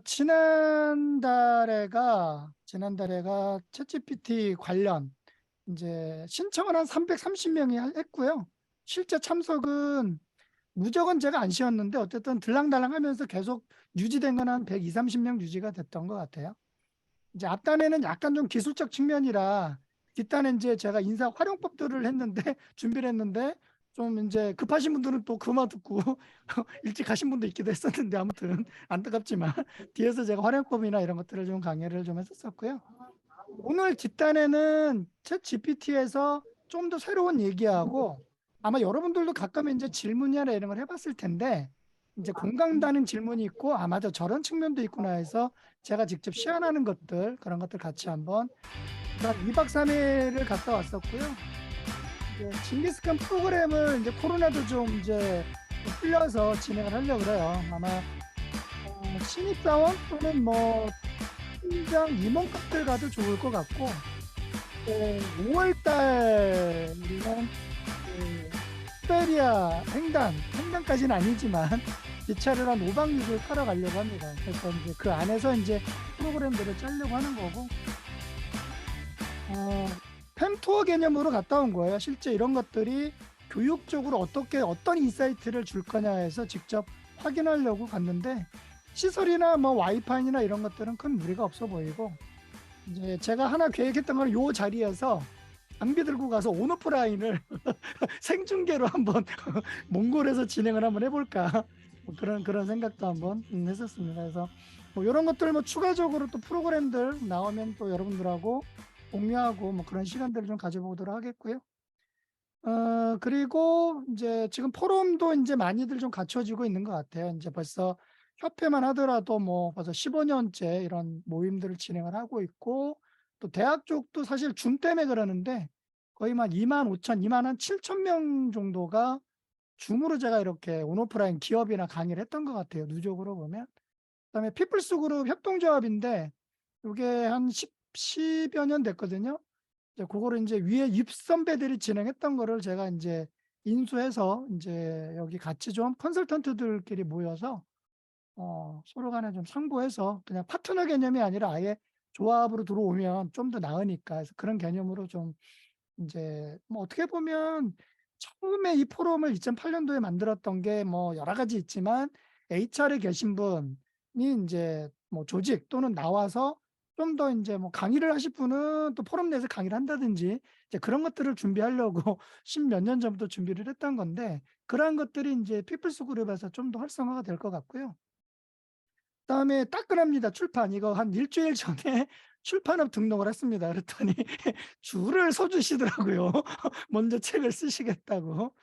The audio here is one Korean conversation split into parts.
지난달에가 챗GPT 관련 이제 신청을 한 330명이 했고요. 실제 참석은 무적은 제가 안 씌웠는데 어쨌든 들랑달랑 하면서 계속 유지된 건 한 120, 30명 유지가 됐던 것 같아요. 이제 앞단에는 약간 좀 기술적 측면이라 뒷단에 이제 제가 인사 활용법들을 했는데 준비를 했는데 좀 이제 급하신 분들은 또 그만 듣고 일찍 가신 분도 있기도 했었는데 아무튼 안타깝지만 뒤에서 제가 활용법이나 이런 것들을 좀 강의를 좀 했었고요. 오늘 뒷단에는 챗 GPT에서 좀 더 새로운 얘기하고 아마 여러분들도 가끔 이제 질문이나 이런 걸 해봤을 텐데 이제 공감되는 질문이 있고 아마도 저런 측면도 있구나 해서 제가 직접 시연하는 것들 그런 것들 같이 한번 한 2박 3일을 갔다 왔었고요. 이제 징기스칸 프로그램을 이제 코로나도 좀 이제 풀려서 진행을 하려고 그래요. 아마 신입사원 또는 뭐 팀장 임원급들 가도 좋을 것 같고 5월달이면 시베리아 횡단까지는 아니지만 기차를 한 5박 6일 타러 가려고 합니다. 그래서 이제 그 안에서 이제 프로그램들을 짜려고 하는 거고 팸투어 개념으로 갔다 온 거예요. 실제 이런 것들이 교육적으로 어떤 인사이트를 줄 거냐 해서 직접 확인하려고 갔는데 시설이나 뭐 와이파이나 이런 것들은 큰 무리가 없어 보이고 이제 제가 하나 계획했던 건 요 자리에서 장비 들고 가서 온오프라인을 생중계로 한번 몽골에서 진행을 한번 해볼까 뭐 그런 생각도 한번 했었습니다. 그래서 뭐 이런 것들 뭐 추가적으로 또 프로그램들 나오면 또 여러분들하고 공유하고 뭐 그런 시간들을 좀 가져보도록 하겠고요. 그리고 이제 지금 포럼도 이제 많이들 좀 갖춰지고 있는 것 같아요. 이제 벌써 협회만 하더라도 뭐 벌써 15년째 이런 모임들을 진행을 하고 있고 또 대학 쪽도 사실 줌 때문에 그러는데 거의 만 2만 5천, 2만 한 7천 명 정도가 줌으로 제가 이렇게 온오프라인 기업이나 강의를 했던 것 같아요. 누적으로 보면. 그다음에 피플스 그룹 협동조합인데 이게 한 10여 년 됐거든요. 이제 그거를 이제 위에 입선배들이 진행했던 거를 제가 이제 인수해서 이제 여기 같이 좀 컨설턴트들끼리 모여서 서로 간에 좀 상부해서 그냥 파트너 개념이 아니라 아예 조합으로 들어오면 좀 더 나으니까 해서 그런 개념으로 좀 이제 뭐 어떻게 보면 처음에 이 포럼을 2008년도에 만들었던 게 뭐 여러 가지 있지만 HR에 계신 분이 이제 뭐 조직 또는 나와서 좀 더 이제 뭐 강의를 하실 분은 또 포럼 내에서 강의를 한다든지 이제 그런 것들을 준비하려고 10몇 년 전부터 준비를 했던 건데 그러한 것들이 이제 피플스 그룹에서 좀 더 활성화가 될 것 같고요. 그다음에 따끈합니다. 출판. 이거 한 일주일 전에 출판업 등록을 했습니다. 그랬더니 줄을 서 주시더라고요. 먼저 책을 쓰시겠다고.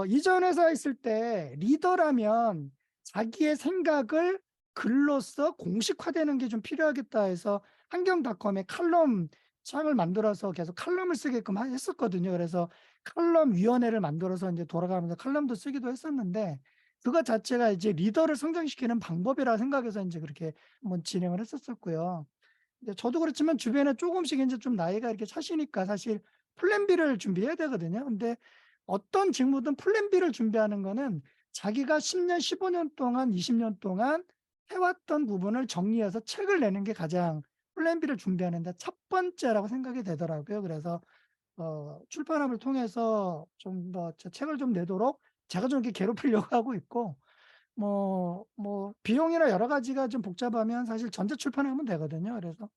이전 회사에 있을 때 리더라면 자기의 생각을 글로써 공식화되는 게 좀 필요하겠다 해서 환경닷컴에 칼럼 창을 만들어서 계속 칼럼을 쓰게끔 했었거든요. 그래서 칼럼 위원회를 만들어서 이제 돌아가면서 칼럼도 쓰기도 했었는데 그거 자체가 이제 리더를 성장시키는 방법이라 생각해서 이제 그렇게 한번 진행을 했었었고요. 근데 저도 그렇지만 주변에 조금씩 이제 좀 나이가 이렇게 차시니까 사실 플랜 B를 준비해야 되거든요. 근데 어떤 직무든 플랜 B를 준비하는 거는 자기가 10년, 15년 동안, 20년 동안 해왔던 부분을 정리해서 책을 내는 게 가장 플랜 B를 준비하는데 첫 번째라고 생각이 되더라고요. 그래서 출판업을 통해서 좀 더 책을 좀 내도록 제가 좀 이렇게 괴롭히려고 하고 있고 뭐 비용이나 여러 가지가 좀 복잡하면 사실 전자출판하면 되거든요. 그래서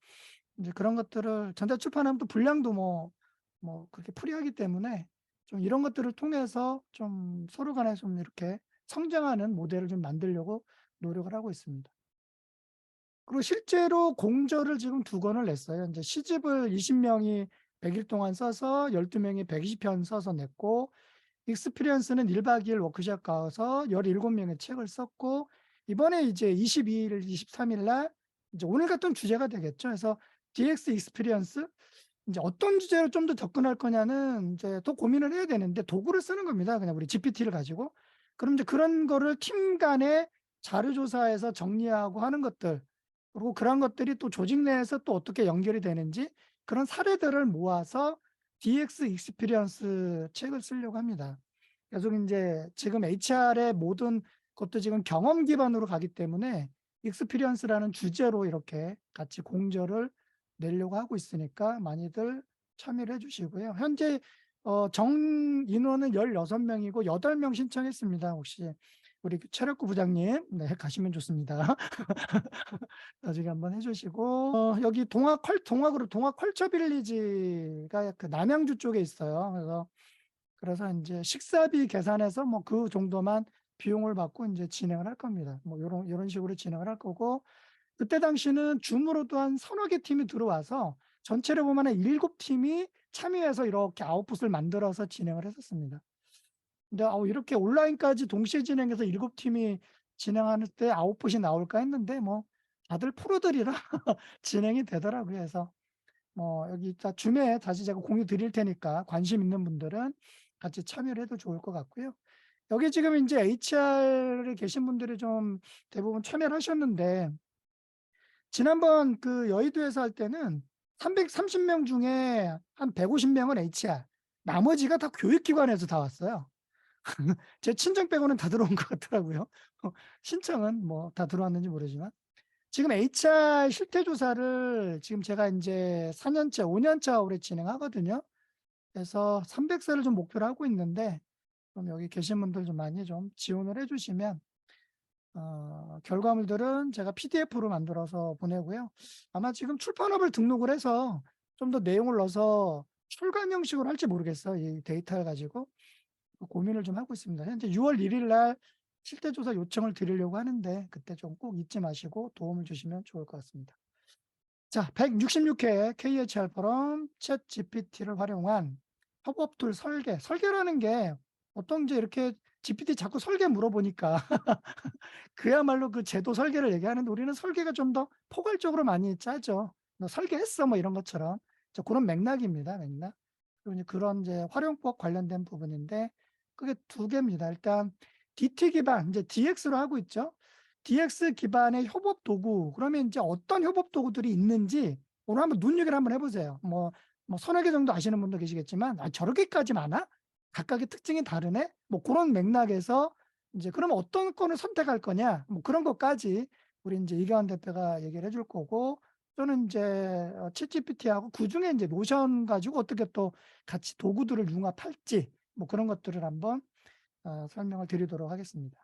이제 그런 것들을 전자출판하면 또 분량도 그렇게 프리하기 때문에 좀 이런 것들을 통해서 좀 서로 간에 좀 이렇게 성장하는 모델을 좀 만들려고 노력을 하고 있습니다. 그리고 실제로 공저를 지금 2권을 냈어요. 이제 시집을 20명이 100일 동안 써서 12명이 120편 써서 냈고 익스피리언스는 1박 2일 워크숍 가서 17명의 책을 썼고 이번에 이제 22일, 23일 날 이제 오늘 같은 주제가 되겠죠. 그래서 DX 익스피리언스 이제 어떤 주제로 좀 더 접근할 거냐는 이제 또 고민을 해야 되는데 도구를 쓰는 겁니다. 그냥 우리 GPT를 가지고. 그럼 이제 그런 거를 팀 간에 자료 조사해서 정리하고 하는 것들 그리고 그런 것들이 또 조직 내에서 또 어떻게 연결이 되는지 그런 사례들을 모아서 DX 익스피리언스 책을 쓰려고 합니다. 계속 이제 지금 HR의 모든 것도 지금 경험 기반으로 가기 때문에 익스피리언스라는 주제로 이렇게 같이 공저를 내려고 하고 있으니까 많이들 참여를 해 주시고요. 현재 정 인원은 16명이고 8명 신청했습니다. 혹시 우리 체력부 부장님 네 가시면 좋습니다. 나중에 한번 해 주시고 여기 동화그룹 동화컬처빌리지가 그 남양주 쪽에 있어요. 그래서 인제 식사비 계산해서 뭐 그 정도만 비용을 받고 인제 진행을 할 겁니다. 뭐 요런 식으로 진행을 할 거고, 그때 당시는 줌으로도 한 서너 개 팀이 들어와서 전체를 보면 한 7 팀이 참여해서 이렇게 아웃풋을 만들어서 진행을 했었습니다. 근데 이렇게 온라인까지 동시에 진행해서 7 팀이 진행하는 때 아웃풋이 나올까 했는데 뭐 다들 프로들이라 진행이 되더라고요. 그래서 뭐 여기 이따 줌에 다시 제가 공유 드릴 테니까 관심 있는 분들은 같이 참여를 해도 좋을 것 같고요. 여기 지금 인제 HR에 계신 분들이 좀 대부분 참여를 하셨는데, 지난번 그 여의도에서 할 때는 330명 중에 한 150 명은 HR, 나머지가 다 교육기관에서 다 왔어요. 제 친정 빼고는 다 들어온 것 같더라고요. 신청은 뭐 다 들어왔는지 모르지만. 지금 HR 실태 조사를 지금 제가 인제 4 년째, 5 년차 올해 진행하거든요. 그래서 300 세를 좀 목표로 하고 있는데, 그럼 여기 계신 분들 좀 많이 좀 지원을 해 주시면 결과물들은 제가 PDF로 만들어서 보내고요. 아마 지금 출판업을 등록을 해서 좀 더 내용을 넣어서 출간 형식으로 할지 모르겠어요, 이 데이터를 가지고. 고민을 좀 하고 있습니다. 현재 6월 1일 날 실태 조사 요청을 드리려고 하는데, 그때 좀 꼭 잊지 마시고 도움을 주시면 좋을 것 같습니다. 자, 166회 KHR 포럼 챗GPT를 활용한 협업 툴 설계. 설계라는 게 어떤지 이렇게 GPT 자꾸 설계 물어보니까 그야말로 그 제도 설계를 얘기하는데, 우리는 설계가 좀 더 포괄적으로 많이 짜죠. "너 설계했어?" 뭐 이런 것처럼. 그런 맥락입니다, 맥락. 그리고 이제 그런 이제 활용법 관련된 부분인데, 그게 두 개입니다. 일단 DT 기반 이제 DX로 하고 있죠. DX 기반의 협업 도구, 그러면 인제 어떤 협업 도구들이 있는지 오늘 한번 눈여겨를 한번 해 보세요. 뭐 서너 개 정도 아시는 분도 계시겠지만 '아 저렇게까지 많아? 각각의 특징이 다르네?' 뭐 고런 맥락에서 인제 그러면 어떤 거를 선택할 거냐, 뭐 그런 것까지 우리 인제 이가은 대표가 얘기를 해줄 거고, 또는 인제 챗GPT하고 그중에 인제 노션 가지고 어떻게 또 같이 도구들을 융합할지, 뭐 그런 것들을 한번 설명을 드리도록 하겠습니다.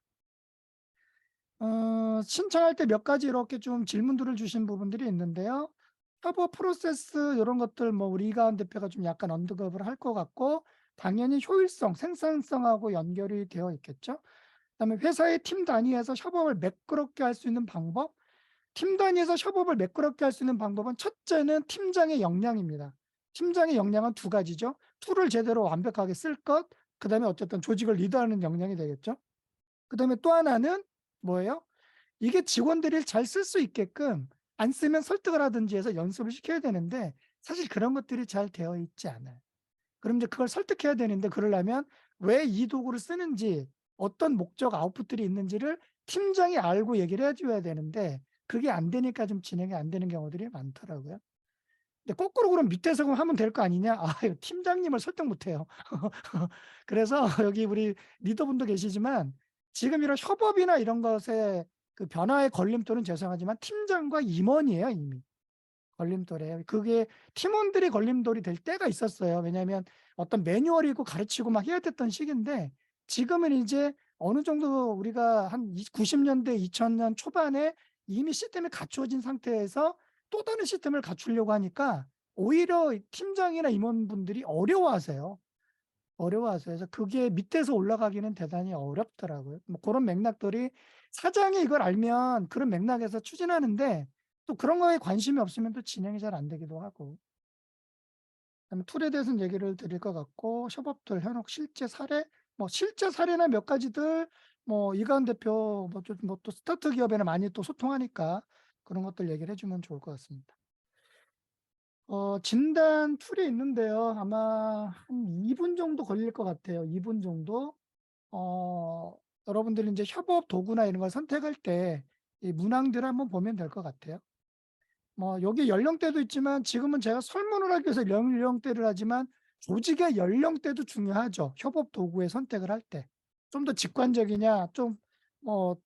신청할 때 몇 가지 이렇게 좀 질문들을 주신 부분들이 있는데요. 협업 프로세스 요런 것들 뭐 우리 이가은 대표가 좀 약간 언급을 할 것 같고, 당연히 효율성, 생산성하고 연결이 되어 있겠죠. 그다음에 회사의 팀 단위에서 협업을 매끄럽게 할 수 있는 방법. 팀 단위에서 협업을 매끄럽게 할 수 있는 방법은 첫째는 팀장의 역량입니다. 팀장의 역량은 두 가지죠. 툴을 제대로 완벽하게 쓸 것, 그다음에 어쨌든 조직을 리드하는 역량이 되겠죠. 그다음에 또 하나는 뭐예요? 이게 직원들이 잘 쓸 수 있게끔 안 쓰면 설득을 하든지 해서 연습을 시켜야 되는데, 사실 그런 것들이 잘 되어 있지 않아요. 그럼 이제 그걸 설득해야 되는데, 그러려면 왜 이 도구를 쓰는지, 어떤 목적 아웃풋들이 있는지를 팀장이 알고 얘기를 해 줘야 되는데, 그게 안 되니까 좀 진행이 안 되는 경우들이 많더라고요. 근데 거꾸로 그럼 밑에서 그럼 하면 될 거 아니냐? 이거 팀장님을 설득 못 해요. 그래서 여기 우리 리더분도 계시지만, 지금 이런 협업이나 이런 것에 그 변화의 걸림돌은 죄송하지만 팀장과 임원이에요, 이미. 걸림돌이에요. 그게 팀원들이 걸림돌이 될 때가 있었어요. 왜냐하면 어떤 매뉴얼이 있고 가르치고 막 해야 됐던 시기인데, 지금은 이제 어느 정도 우리가 한 90 년대 2000년 초반에 이미 시스템이 갖추어진 상태에서 또 다른 시스템을 갖추려고 하니까 오히려 팀장이나 임원분들이 어려워하세요. 어려워하세요. 그래서 그게 밑에서 올라가기는 대단히 어렵더라고요. 뭐 고런 맥락들이, 사장이 이걸 알면 그런 맥락에서 추진하는데 또 그런 거에 관심이 없으면 또 진행이 잘 안 되기도 하고. 그다음에 툴에 대해서는 얘기를 드릴 것 같고, 협업 툴 현혹 실제 사례, 뭐 실제 사례나 몇 가지들, 뭐 이가은 대표 뭐 또 스타트 기업에는 많이 또 소통하니까 그런 것들 얘기를 해 주면 좋을 것 같습니다. 진단 툴이 있는데요. 아마 한 2분 정도 걸릴 것 같아요. 2분 정도. 어 여러분들이 인제 협업 도구나 이런 걸 선택할 때 이 문항들을 한번 보면 될 것 같아요. 뭐 여기 연령대도 있지만, 지금은 제가 설문을 하기 위해서 연령대를 하지만 조직의 연령대도 중요하죠, 협업 도구의 선택을 할 때. 좀 더 직관적이냐, 좀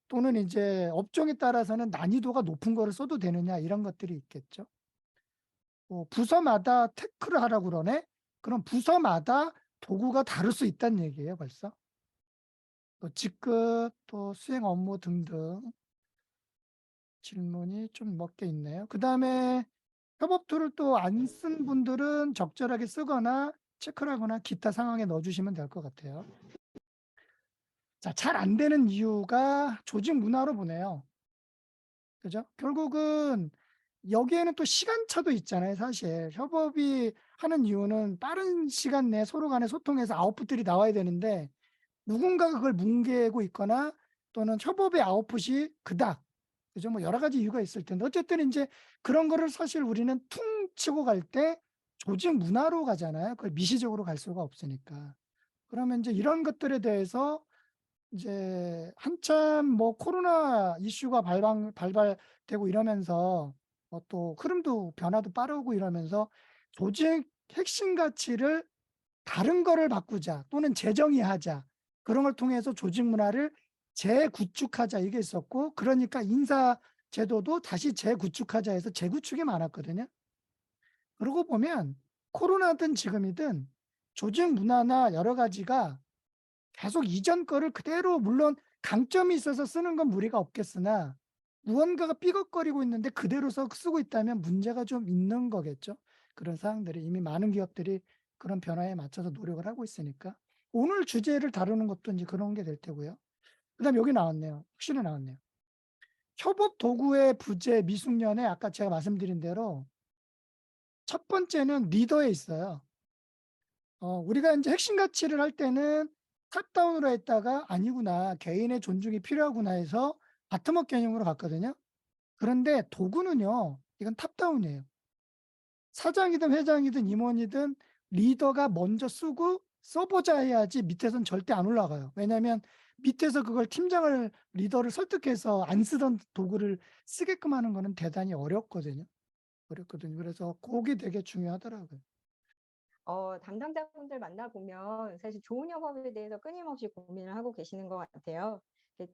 또는 이제 업종에 따라서는 난이도가 높은 거를 써도 되느냐 이런 것들이 있겠죠. 부서마다 테크를 하라고 그러네? 그럼 부서마다 도구가 다를 수 있다는 얘기예요, 벌써. 또 직급, 또 수행 업무 등등 질문이 좀 몇 개 있네요. 그다음에 협업 툴을 또 안 쓴 분들은 적절하게 쓰거나 체크를 하거나 기타 상황에 넣어 주시면 될 것 같아요. 자, 잘 안 되는 이유가 조직 문화로 보네요. 그죠? 결국은 여기에는 또 시간차도 있잖아요, 사실. 협업이 하는 이유는 빠른 시간 내에 서로 간에 소통해서 아웃풋들이 나와야 되는데 누군가가 그걸 뭉개고 있거나 또는 협업의 아웃풋이 그닥, 그죠? 뭐 여러 가지 이유가 있을 텐데 어쨌든 인제 그런 거를 사실 우리는 퉁 치고 갈 때 조직 문화로 가잖아요. 그걸 미시적으로 갈 수가 없으니까. 그러면 인제 이런 것들에 대해서 이제 한참 뭐 코로나 이슈가 발발되고 이러면서 또 흐름도 변화도 빠르고 이러면서 조직 핵심 가치를 다른 거를 바꾸자 또는 재정의하자. 그런 걸 통해서 조직 문화를 재구축하자 이게 있었고 그러니까 인사 제도도 다시 재구축하자 해서 재구축이 많았거든요. 그러고 보면 코로나든 지금이든 조직 문화나 여러 가지가 계속 이전 거를 그대로 물론 강점이 있어서 쓰는 건 무리가 없겠으나 무언가가 삐걱거리고 있는데 그대로 쓰고 있다면 문제가 좀 있는 거겠죠. 그런 사항들이 이미 많은 기업들이 그런 변화에 맞춰서 노력을 하고 있으니까. 오늘 주제를 다루는 것도 이제 그런 게 될 테고요. 그다음에 여기 나왔네요. 확실히 나왔네요. 협업 도구의 부재 미숙련에 아까 제가 말씀드린 대로 첫 번째는 리더에 있어요. 우리가 인제 핵심 가치를 할 때는 탑다운으로 했다가 '아니구나. 개인의 존중이 필요하구나.' 해서 바텀업 개념으로 갔거든요. 그런데 도구는요. 이건 탑다운이에요. 사장이든 회장이든 임원이든 리더가 먼저 쓰고 써 보자 해야지 밑에선 절대 안 올라가요. 왜냐하면 밑에서 그걸 팀장을 리더를 설득해서 안 쓰던 도구를 쓰게끔 하는 거는 대단히 어렵거든요. 어렵거든요. 그래서 고게 되게 중요하더라고요. 담당자분들 만나보면 사실 좋은 협업에 대해서 끊임없이 고민을 하고 계시는 것 같아요.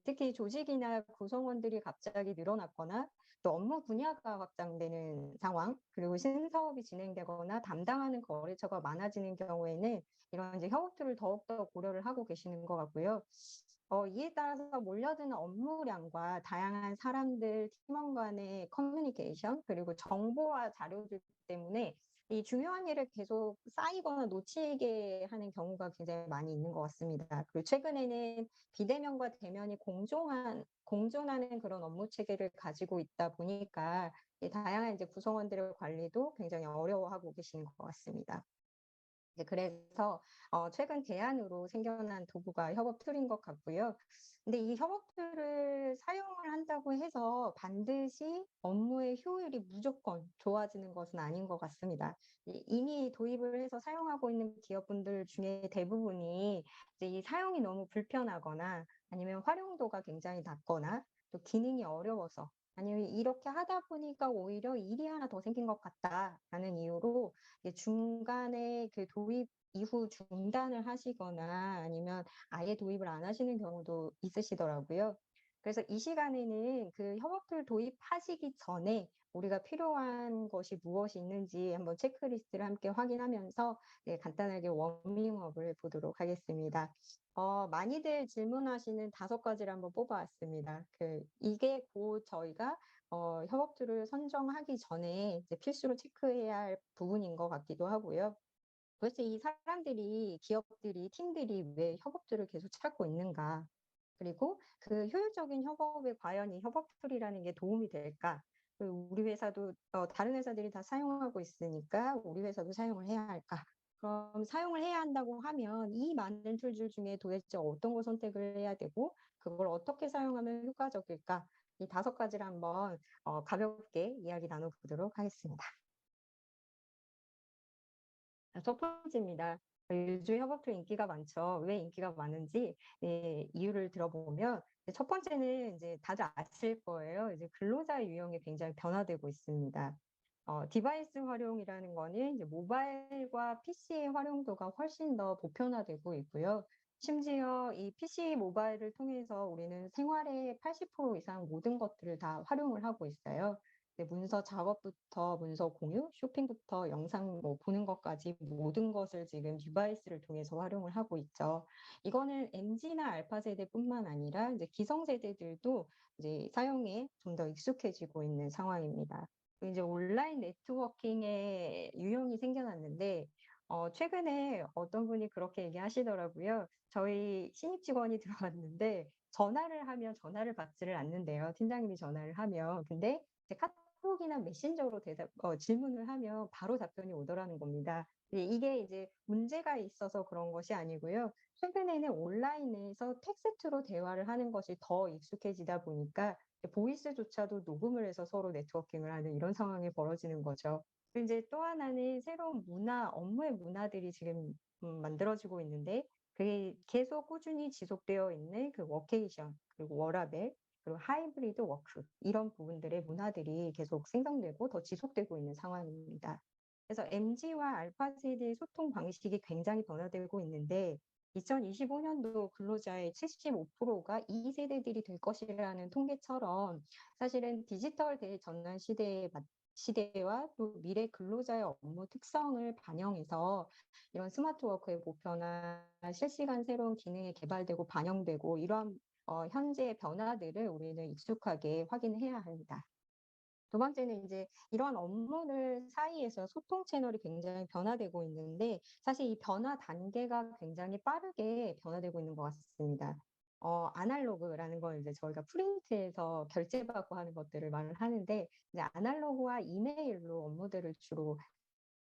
특히 조직이나 구성원들이 갑자기 늘어났거나 또 업무 분야가 확장되는 상황, 그리고 신사업이 진행되거나 담당하는 거래처가 많아지는 경우에는 이런 이제 협업들을 더욱더 고려를 하고 계시는 것 같고요. 이에 따라서 몰려드는 업무량과 다양한 사람들, 팀원 간의 커뮤니케이션, 그리고 정보와 자료들 때문에 이 중요한 일을 계속 쌓이거나 놓치게 하는 경우가 굉장히 많이 있는 것 같습니다. 그리고 최근에는 비대면과 대면이 공존하는 그런 업무 체계를 가지고 있다 보니까 이 다양한 이제 구성원들의 관리도 굉장히 어려워하고 계시는 것 같습니다. 이제 그래서 최근 대안으로 생겨난 도구가 협업 툴인 것 같고요. 근데 이 협업 툴을 사용을 한다고 해서 반드시 업무의 효율이 무조건 좋아지는 것은 아닌 것 같습니다. 이미 도입을 해서 사용하고 있는 기업분들 중에 대부분이 이제 이 사용이 너무 불편하거나 아니면 활용도가 굉장히 낮거나 또 기능이 어려워서 아니면 이렇게 하다 보니까 오히려 일이 하나 더 생긴 것 같다라는 이유로 이게 중간에 그 도입 이후 중단을 하시거나 아니면 아예 도입을 안 하시는 경우도 있으시더라고요. 그래서 이 시간에는 그 협업툴 도입하시기 전에 우리가 필요한 것이 무엇이 있는지 한번 체크리스트를 함께 확인하면서 네, 간단하게 워밍업을 보도록 하겠습니다. 많이들 질문하시는 5가지를 한번 뽑아왔습니다. 이게 곧 저희가 협업 툴을 선정하기 전에 이제 필수로 체크해야 할 부분인 것 같기도 하고요. 도대체 이 사람들이, 기업들이, 팀들이 왜 협업 툴을 계속 찾고 있는가? 그리고 그 효율적인 협업에 과연 이 협업 툴이라는 게 도움이 될까? 그리고 우리 회사도 다른 회사들이 다 사용하고 있으니까 우리 회사도 사용을 해야 할까? 그럼 사용을 해야 한다고 하면 이 많은 툴들 중에 도대체 어떤 걸 선택을 해야 되고 그걸 어떻게 사용하면 효과적일까? 이 5가지를 한번 가볍게 이야기 나눠보도록 하겠습니다. 첫 번째입니다. 요즘 협업도 인기가 많죠. 왜 인기가 많은지 이유를 들어보면 첫 번째는 이제 다들 아실 거예요. 이제 근로자 유형이 굉장히 변화되고 있습니다. 디바이스 활용이라는 거는 이제 모바일과 PC의 활용도가 훨씬 더 보편화되고 있고요. 심지어 이 PC 모바일을 통해서 우리는 생활의 80% 이상 모든 것들을 다 활용을 하고 있어요. 네, 문서 작업부터 문서 공유, 쇼핑부터 영상 뭐 보는 것까지 모든 것을 지금 디바이스를 통해서 활용을 하고 있죠. 이거는 MZ나 알파 세대뿐만 아니라 이제 기성세대들도 이제 사용에 좀 더 익숙해지고 있는 상황입니다. 이제 온라인 네트워킹의 유형이 생겨났는데 최근에 어떤 분이 그렇게 얘기하시더라고요. 저희 신입 직원이 들어왔는데 전화를 하면 전화를 받지를 않는데요, 팀장님이 전화를 하면. 근데 이제 카톡이나 메신저로 질문을 하면 바로 답변이 오더라는 겁니다. 이게 이제 문제가 있어서 그런 것이 아니고요. 최근에는 온라인에서 텍스트로 대화를 하는 것이 더 익숙해지다 보니까 보이스조차도 녹음을 해서 서로 네트워킹을 하는 이런 상황이 벌어지는 거죠. 그 이제 또 하나는 새로운 문화, 업무의 문화들이 지금 만들어지고 있는데 그게 계속 꾸준히 지속되어 있는 그 워케이션, 그리고 워라밸, 그리고 하이브리드 워크 이런 부분들의 문화들이 계속 생성되고 더 지속되고 있는 상황입니다. 그래서 MZ와 알파 세대의 소통 방식이 굉장히 변화되고 있는데 2025년도 근로자의 75%가 이 세대들이 될 것이라는 통계처럼 사실은 디지털 대전환 시대와 또 미래 근로자의 업무 특성을 반영해서 이런 스마트 워크의 보편화, 실시간 새로운 기능이 개발되고 반영되고 이러한 현재의 변화들을 우리는 익숙하게 확인해야 합니다. 두 번째는 이제 이런 업무들 사이에서 소통 채널이 굉장히 변화되고 있는데 사실 이 변화 단계가 굉장히 빠르게 변화되고 있는 것 같습니다. 아날로그라는 걸 이제 저희가 프린트해서 결제받고 하는 것들을 말을 하는데 이제 아날로그와 이메일로 업무들을 주로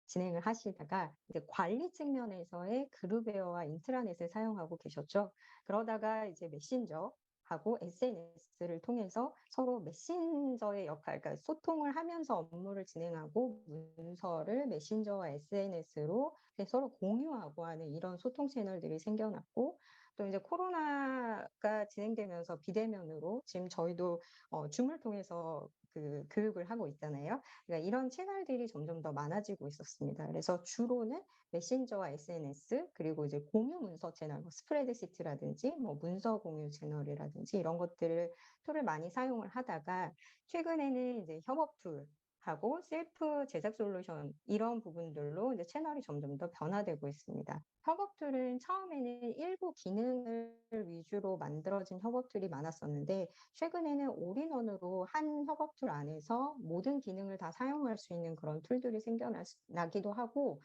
진행을 하시다가 이제 관리 측면에서의 그룹웨어와 인트라넷을 사용하고 계셨죠. 그러다가 이제 메신저하고 SNS를 통해서 서로 메신저의 역할, 그러니까 소통을 하면서 업무를 진행하고 문서를 메신저와 SNS로 서로 공유하고 하는 이런 소통 채널들이 생겨났고 또 이제 코로나가 진행되면서 비대면으로 지금 저희도 줌을 통해서 그 교육을 하고 있잖아요. 그러니까 이런 채널들이 점점 더 많아지고 있었습니다. 그래서 주로는 메신저와 SNS 그리고 이제 공유 문서 채널, 뭐 스프레드시트라든지 뭐 문서 공유 채널이라든지 이런 것들을 툴을 많이 사용을 하다가 최근에는 이제 협업 툴하고 셀프 제작 솔루션 이런 부분들로 이제 채널이 점점 더 변화되고 있습니다. 협업 툴은 처음에는 일부 기능을 위주로 만들어진 협업 툴이 많았었는데 최근에는 올인원으로 한 협업 툴 안에서 모든 기능을 다 사용할 수 있는 그런 툴들이 생겨나기도 하고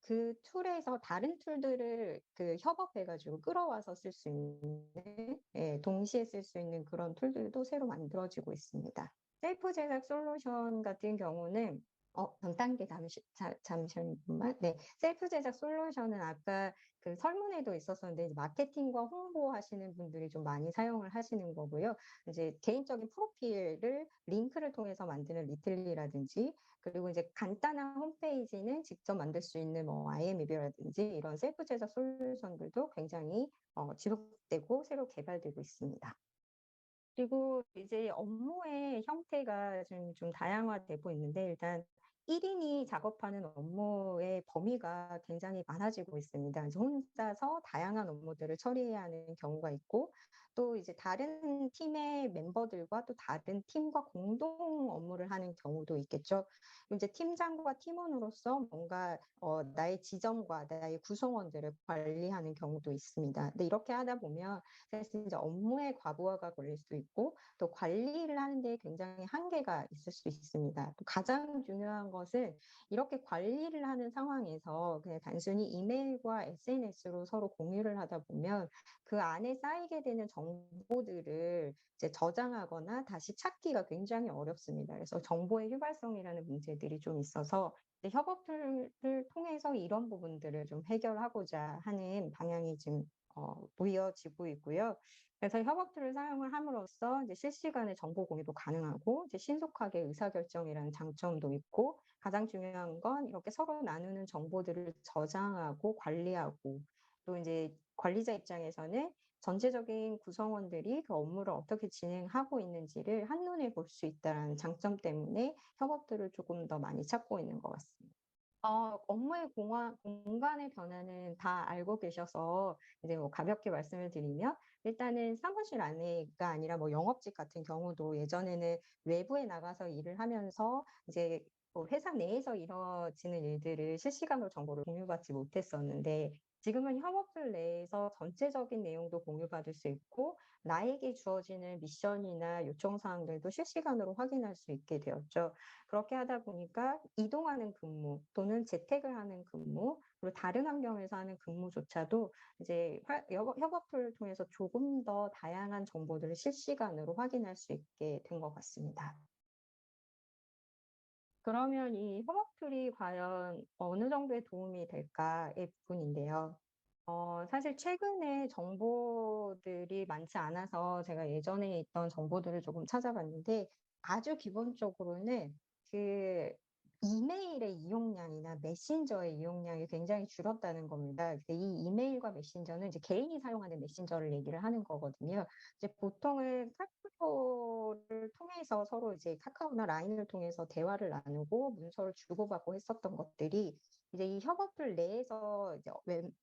그 툴에서 다른 툴들을 그 협업해 가지고 끌어와서 쓸 수 있는 예 동시에 쓸 수 있는 그런 툴들도 새로 만들어지고 있습니다. 셀프 제작 솔루션 같은 경우는 단계 잠시만요. 네. 셀프 제작 솔루션은 아까 그 설문에도 있었었는데 마케팅과 홍보하시는 분들이 좀 많이 사용을 하시는 거고요. 이제 개인적인 프로필을 링크를 통해서 만드는 리틀리라든지 그리고 이제 간단한 홈페이지는 직접 만들 수 있는 뭐 IMV라든지 이런 셀프 제작 솔루션들도 굉장히 지속되고 새로 개발되고 있습니다. 그리고 이제 업무의 형태가 좀 다양화되고 있는데 일단 1 인이 작업하는 업무의 범위가 굉장히 많아지고 있습니다. 이제 혼자서 다양한 업무들을 처리해야 하는 경우가 있고 또 이제 다른 팀의 멤버들과 또 다른 팀과 공동 업무를 하는 경우도 있겠죠. 이제 팀장과 팀원으로서 뭔가 나의 지점과 나의 구성원들을 관리하는 경우도 있습니다. 근데 이렇게 하다 보면 사실 이제 업무의 과부하가 걸릴 수 있고 또 관리를 하는 데 굉장히 한계가 있을 수 있습니다. 또 가장 중요한 것은 이렇게 관리를 하는 상황에서 그냥 단순히 이메일과 SNS로 서로 공유를 하다 보면 그 안에 쌓이게 되는 정보들을 이제 저장하거나 다시 찾기가 굉장히 어렵습니다. 그래서 정보의 휘발성이라는 문제들이 좀 있어서 이제 협업 툴을 통해서 이런 부분들을 좀 해결하고자 하는 방향이 지금 보여지고 있고요. 그래서 협업 툴을 사용을 함으로써 이제 실시간에 정보 공유도 가능하고 이제 신속하게 의사결정이라는 장점도 있고 가장 중요한 건 이렇게 서로 나누는 정보들을 저장하고 관리하고 또 이제 관리자 입장에서는 전체적인 구성원들이 그 업무를 어떻게 진행하고 있는지를 한눈에 볼 수 있다는 장점 때문에 협업 툴을 조금 더 많이 찾고 있는 것 같습니다. 업무의 공간의 변화는 다 알고 계셔서 이제 뭐 가볍게 말씀을 드리면 일단은 사무실 안에가 아니라 뭐 영업직 같은 경우도 예전에는 외부에 나가서 일을 하면서 이제 뭐 회사 내에서 이루어지는 일들을 실시간으로 정보를 공유받지 못했었는데 지금은 협업들 내에서 전체적인 내용도 공유받을 수 있고 나에게 주어지는 미션이나 요청 사항들도 실시간으로 확인할 수 있게 되었죠. 그렇게 하다 보니까 이동하는 근무 또는 재택을 하는 근무 그리고 다른 환경에서 하는 근무조차도 이제 협업을 통해서 조금 더 다양한 정보들을 실시간으로 확인할 수 있게 된 것 같습니다. 그러면 이 협업 툴이 과연 어느 정도의 도움이 될까의 부분인데요. 사실 최근에 정보들이 많지 않아서 제가 예전에 있던 정보들을 조금 찾아봤는데 아주 기본적으로는 그 이메일의 이용량이나 메신저의 이용량이 굉장히 줄었다는 겁니다. 근데 이 이메일과 메신저는 이제 개인이 사용하는 메신저를 얘기를 하는 거거든요. 이제 보통은 카카오를 통해서 서로 이제 카카오나 라인을 통해서 대화를 나누고 문서를 주고받고 했었던 것들이 이제 이 협업들 내에서 이제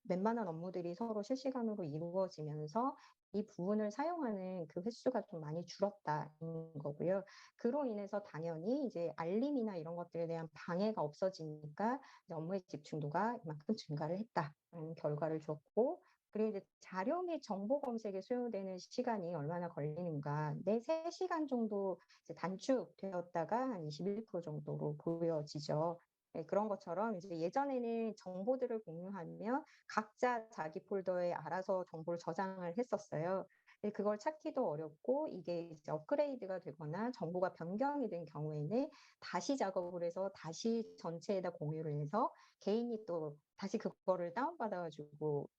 웬만한 업무들이 서로 실시간으로 이루어지면서 이 부분을 사용하는 그 횟수가 좀 많이 줄었다는 거고요. 그로 인해서 당연히 이제 알림이나 이런 것들에 대한 방해가 없어지니까 이제 업무의 집중도가 이만큼 증가를 했다라는 결과를 줬고 그리고 이제 자료 및 정보 검색에 소요되는 시간이 얼마나 걸리는가. 내 3시간 정도 이제 단축되었다가 한 21% 정도로 보여지죠. 네, 그런 것처럼 이제 예전에는 정보들을 공유하면 각자 자기 폴더에 알아서 정보를 저장을 했었어요. 근데 그걸 찾기도 어렵고 이게 이제 업그레이드가 되거나 정보가 변경이 된 경우에는 다시 작업을 해서 다시 전체에다 공유를 해서 개인이 또 다시 그거를 다운받아 가지고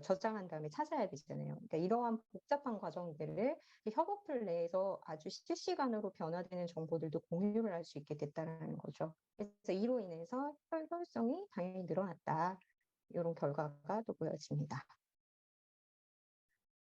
저장한 다음에 찾아야 되잖아요. 그러니까 이러한 복잡한 과정들을 이 협업들 내에서 아주 실시간으로 변화되는 정보들도 공유를 할 수 있게 됐다라는 거죠. 그래서 이로 인해서 효율성이 당연히 늘어났다. 이런 결과가 또 보여집니다.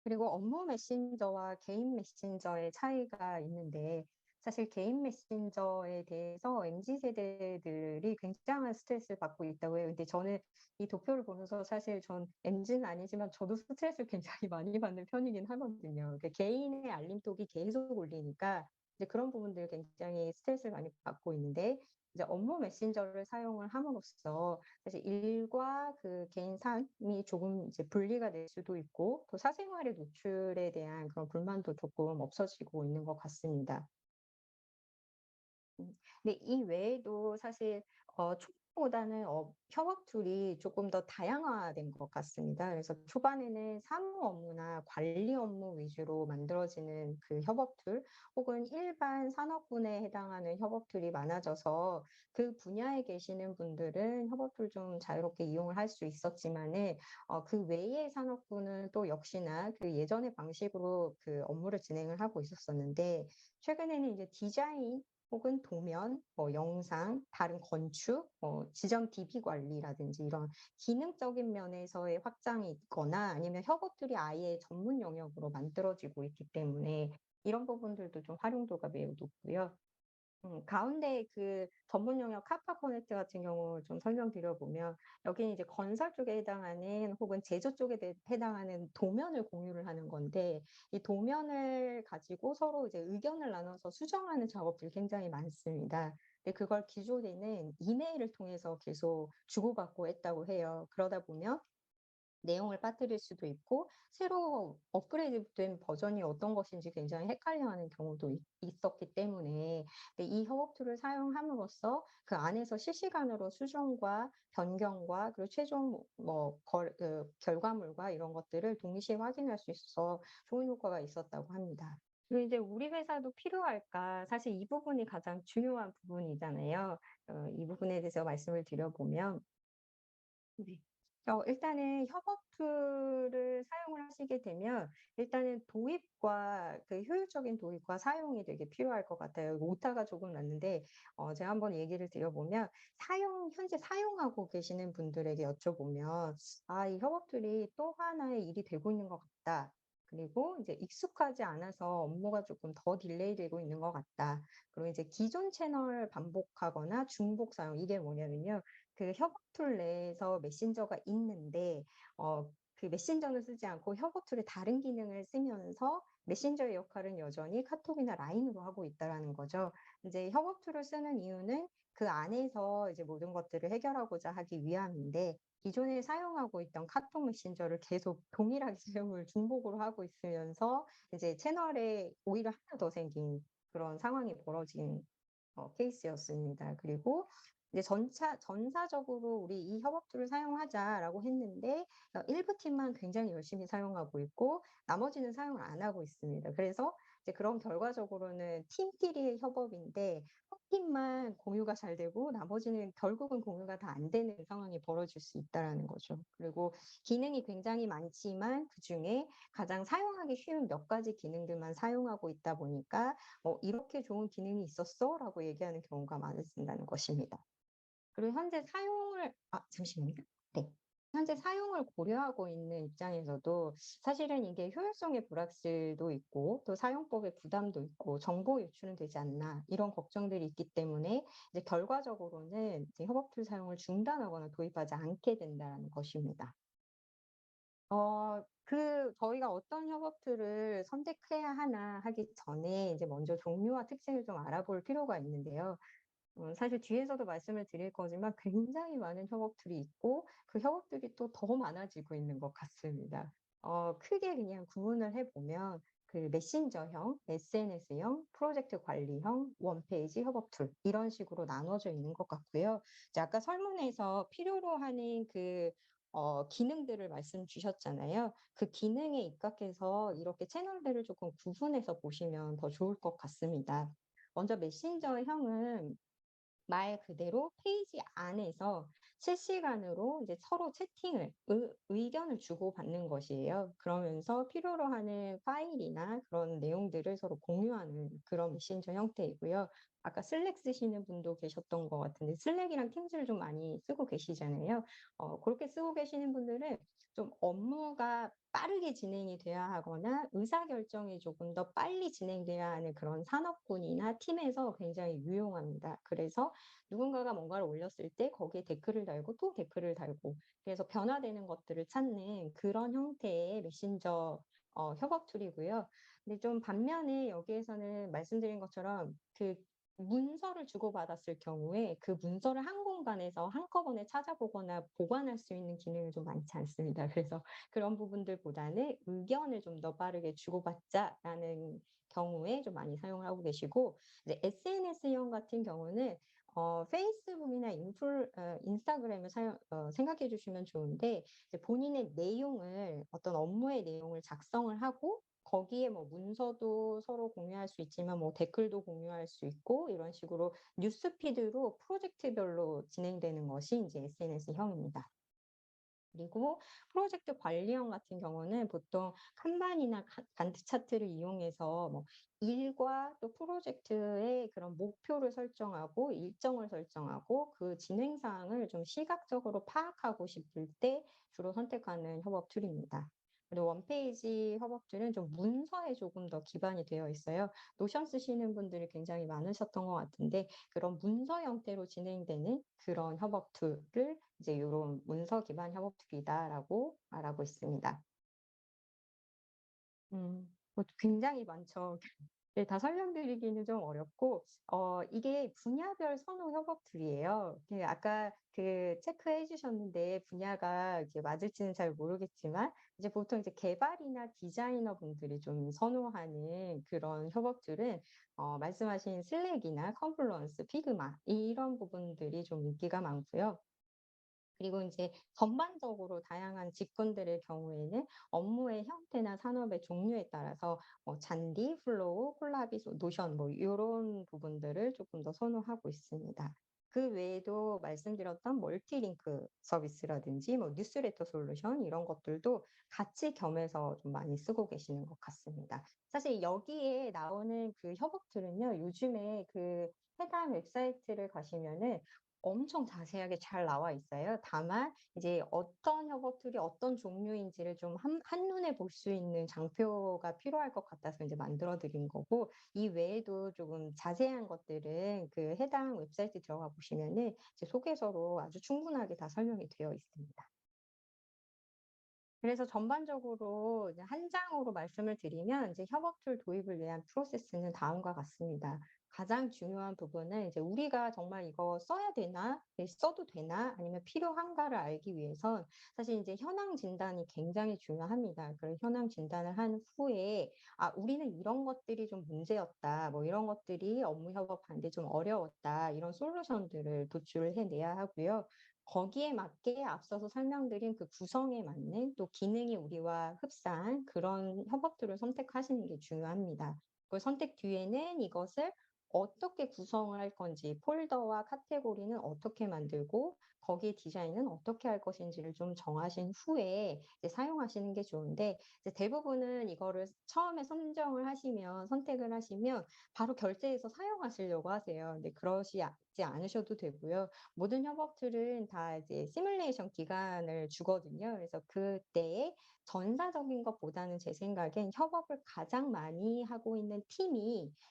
그리고 업무 메신저와 개인 메신저의 차이가 있는데 사실 개인 메신저에 대해서 MZ 세대들이 굉장한 스트레스를 받고 있다고 해요. 근데 저는 이 도표를 보면서 사실 전 MZ는 아니지만 저도 스트레스를 굉장히 많이 받는 편이긴 하거든요. 그 개인의 알림톡이 계속 울리니까 이제 그런 부분들 굉장히 스트레스를 많이 받고 있는데 이제 업무 메신저를 사용을 함으로써 사실 일과 그 개인 삶이 조금 이제 분리가 될 수도 있고 또 사생활의 노출에 대한 그런 불만도 조금 없어지고 있는 것 같습니다. 근데 이 외에도 사실 초보다는 협업 툴이 조금 더 다양화된 것 같습니다. 그래서 초반에는 사무 업무나 관리 업무 위주로 만들어지는 그 협업 툴 혹은 일반 산업군에 해당하는 협업 툴이 많아져서 그 분야에 계시는 분들은 협업 툴 좀 자유롭게 이용을 할 수 있었지만은 그 외의 산업군은 또 역시나 그 예전의 방식으로 그 업무를 진행을 하고 있었었는데 최근에는 이제 디자인 혹은 도면, 뭐 영상, 다른 건축, 지정 DB 관리라든지 이런 기능적인 면에서의 확장이 있거나 아니면 협업들이 아예 전문 영역으로 만들어지고 있기 때문에 이런 부분들도 좀 활용도가 매우 높고요. 가운데 그 전문 영역 카파 코넥트 같은 경우 좀 설명드려 보면 여기는 이제 건설 쪽에 해당하는 혹은 제조 쪽에 해당하는 도면을 공유를 하는 건데 이 도면을 가지고 서로 이제 의견을 나눠서 수정하는 작업들이 굉장히 많습니다. 근데 그걸 기존에는 이메일을 통해서 계속 주고받고 했다고 해요. 그러다 보면 내용을 빠뜨릴 수도 있고 새로 업그레이드된 버전이 어떤 것인지 굉장히 헷갈려하는 경우도 있었기 때문에 네, 이 협업 툴을 사용함으로써 그 안에서 실시간으로 수정과 변경과 그리고 최종 결과물과 이런 것들을 동시에 확인할 수 있어서 좋은 효과가 있었다고 합니다. 그리고 이제 '우리 회사도 필요할까?' 사실 이 부분이 가장 중요한 부분이잖아요. 이 부분에 대해서 말씀을 드려보면 네. 일단은 협업 툴을 사용을 하시게 되면 일단은 도입과 그 효율적인 도입과 사용이 되게 필요할 것 같아요. 오타가 조금 났는데 제가 한번 얘기를 드려보면 현재 사용하고 계시는 분들에게 여쭤보면 "아 이 협업 툴이 또 하나의 일이 되고 있는 것 같다." 그리고 이제 "익숙하지 않아서 업무가 조금 더 딜레이되고 있는 것 같다." 그리고 이제 기존 채널 반복하거나 중복 사용 이게 뭐냐면요. 그 협업 툴 내에서 메신저가 있는데 그 메신저는 쓰지 않고 협업 툴의 다른 기능을 쓰면서 메신저의 역할은 여전히 카톡이나 라인으로 하고 있다라는 거죠. 이제 협업 툴을 쓰는 이유는 그 안에서 이제 모든 것들을 해결하고자 하기 위함인데 기존에 사용하고 있던 카톡 메신저를 계속 동일하게 사용을 중복으로 하고 있으면서 이제 채널에 오히려 하나 더 생긴 그런 상황이 벌어진 케이스였습니다. 그리고 이제 전사적으로 "우리 이 협업 툴을 사용하자."라고 했는데 일부 팀만 굉장히 열심히 사용하고 있고 나머지는 사용을 안 하고 있습니다. 그래서 이제 그런 결과적으로는 팀끼리의 협업인데 한 팀만 공유가 잘 되고 나머지는 결국은 공유가 다 안 되는 상황이 벌어질 수 있다라는 거죠. 그리고 기능이 굉장히 많지만 그중에 가장 사용하기 쉬운 몇 가지 기능들만 사용하고 있다 보니까 "이렇게 좋은 기능이 있었어?"라고 얘기하는 경우가 많아진다는 것입니다. 그리고 현재 사용을 잠시만요. 네. 현재 사용을 고려하고 있는 입장에서도 사실은 이게 효율성의 불확실도 있고 또 사용법의 부담도 있고 '정보 유출은 되지 않나.' 이런 걱정들이 있기 때문에 이제 결과적으로는 이제 협업 툴 사용을 중단하거나 도입하지 않게 된다는 것입니다. 저희가 어떤 협업 툴을 선택해야 하나 하기 전에 이제 먼저 종류와 특징을 좀 알아볼 필요가 있는데요. 사실 뒤에서도 말씀을 드릴 거지만 굉장히 많은 협업들이 있고 그 협업들이 또 더 많아지고 있는 것 같습니다. 크게 그냥 구분을 해 보면 그 메신저형, SNS형, 프로젝트 관리형, 원페이지 협업 툴 이런 식으로 나눠져 있는 것 같고요. 이제 아까 설문에서 필요로 하는 기능들을 말씀 주셨잖아요. 그 기능에 입각해서 이렇게 채널들을 조금 구분해서 보시면 더 좋을 것 같습니다. 먼저 메신저형은 말 그대로 페이지 안에서 실시간으로 이제 서로 채팅을 의견을 주고받는 것이에요. 그러면서 필요로 하는 파일이나 그런 내용들을 서로 공유하는 그런 메신저 형태이고요. 아까 슬랙 쓰시는 분도 계셨던 것 같은데 슬랙이랑 팀즈를 좀 많이 쓰고 계시잖아요. 그렇게 쓰고 계시는 분들은 좀 업무가 빠르게 진행이 돼야 하거나 의사결정이 조금 더 빨리 진행돼야 하는 그런 산업군이나 팀에서 굉장히 유용합니다. 그래서 누군가가 뭔가를 올렸을 때 거기에 댓글을 달고 또 댓글을 달고 그래서 변화되는 것들을 찾는 그런 형태의 메신저 협업 툴이고요. 근데 좀 반면에 여기에서는 말씀드린 것처럼 그 문서를 주고받았을 경우에 그 문서를 한 공간에서 한꺼번에 찾아보거나 보관할 수 있는 기능이 좀 많지 않습니다. 그래서 그런 부분들보다는 의견을 좀 더 빠르게 주고받자라는 경우에 좀 많이 사용을 하고 계시고 이제 SNS형 같은 경우는 페이스북이나 인스타그램을 생각해 주시면 좋은데 이제 본인의 내용을 어떤 업무의 내용을 작성을 하고 거기에 뭐 문서도 서로 공유할 수 있지만 뭐 댓글도 공유할 수 있고 이런 식으로 뉴스피드로 프로젝트별로 진행되는 것이 이제 SNS형입니다. 그리고 프로젝트 관리형 같은 경우는 보통 칸반이나 간트 차트를 이용해서 뭐 일과 또 프로젝트의 그런 목표를 설정하고 일정을 설정하고 그 진행 사항을 좀 시각적으로 파악하고 싶을 때 주로 선택하는 협업 툴입니다. 그리고 원페이지 협업들은 좀 문서에 조금 더 기반이 되어 있어요. 노션 쓰시는 분들이 굉장히 많으셨던 것 같은데 그런 문서 형태로 진행되는 그런 협업 툴을 이제 요런 문서 기반 협업 툴이다라고 말하고 있습니다. 굉장히 많죠. 네, 다 설명드리기는 좀 어렵고 이게 분야별 선호 협업 툴이에요. 아까 체크해 주셨는데 분야가 이게 맞을지는 잘 모르겠지만 이제 보통 이제 개발이나 디자이너 분들이 좀 선호하는 그런 협업 툴은 말씀하신 슬랙이나 컨플루언스, 피그마 이런 부분들이 좀 인기가 많고요. 그리고 이제 전반적으로 다양한 직군들의 경우에는 업무의 형태나 산업의 종류에 따라서 잔디, 플로우, 콜라비, 노션 뭐 요런 부분들을 조금 더 선호하고 있습니다. 그 외에도 말씀드렸던 멀티링크 서비스라든지 뭐 뉴스레터 솔루션 이런 것들도 같이 겸해서 좀 많이 쓰고 계시는 것 같습니다. 사실 여기에 나오는 그 협업들은요. 요즘에 그 해당 웹사이트를 가시면은 엄청 자세하게 잘 나와 있어요. 다만 이제 어떤 협업툴이 어떤 종류인지를 좀 한눈에 볼 수 있는 장표가 필요할 것 같아서 이제 만들어 드린 거고, 이 외에도 조금 자세한 것들은 그 해당 웹사이트 들어가 보시면은 이제 소개서로 아주 충분하게 다 설명이 되어 있습니다. 그래서 전반적으로 이제 한 장으로 말씀을 드리면 이제 협업 툴 도입을 위한 프로세스는 다음과 같습니다. 가장 중요한 부분은 이제 우리가 정말 '이거 써야 되나? 네, 써도 되나? 아니면 필요한가?'를 알기 위해선 사실 이제 현황 진단이 굉장히 중요합니다. 그런 현황 진단을 한 후에 '아 우리는 이런 것들이 좀 문제였다. 뭐 이런 것들이 업무 협업하는데 좀 어려웠다.' 이런 솔루션들을 도출을 해내야 하고요. 거기에 맞게 앞서서 설명드린 그 구성에 맞는 또 기능이 우리와 흡사한 그런 협업들을 선택하시는 게 중요합니다. 그 선택 뒤에는 이것을 어떻게 구성을 할 건지, 폴더와 카테고리는 어떻게 만들고 거기에 디자인은 어떻게 할 것인지를 좀 정하신 후에 이제 사용하시는 게 좋은데, 이제 대부분은 이거를 처음에 선정을 하시면 선택을 하시면 바로 결제해서 사용하시려고 하세요. 근데 그러시지 않으셔도 되고요. 모든 협업 툴은 다 이제 시뮬레이션 기간을 주거든요. 그래서 그때에 전사적인 것보다는 제 생각엔 협업을 가장 많이 하고 있는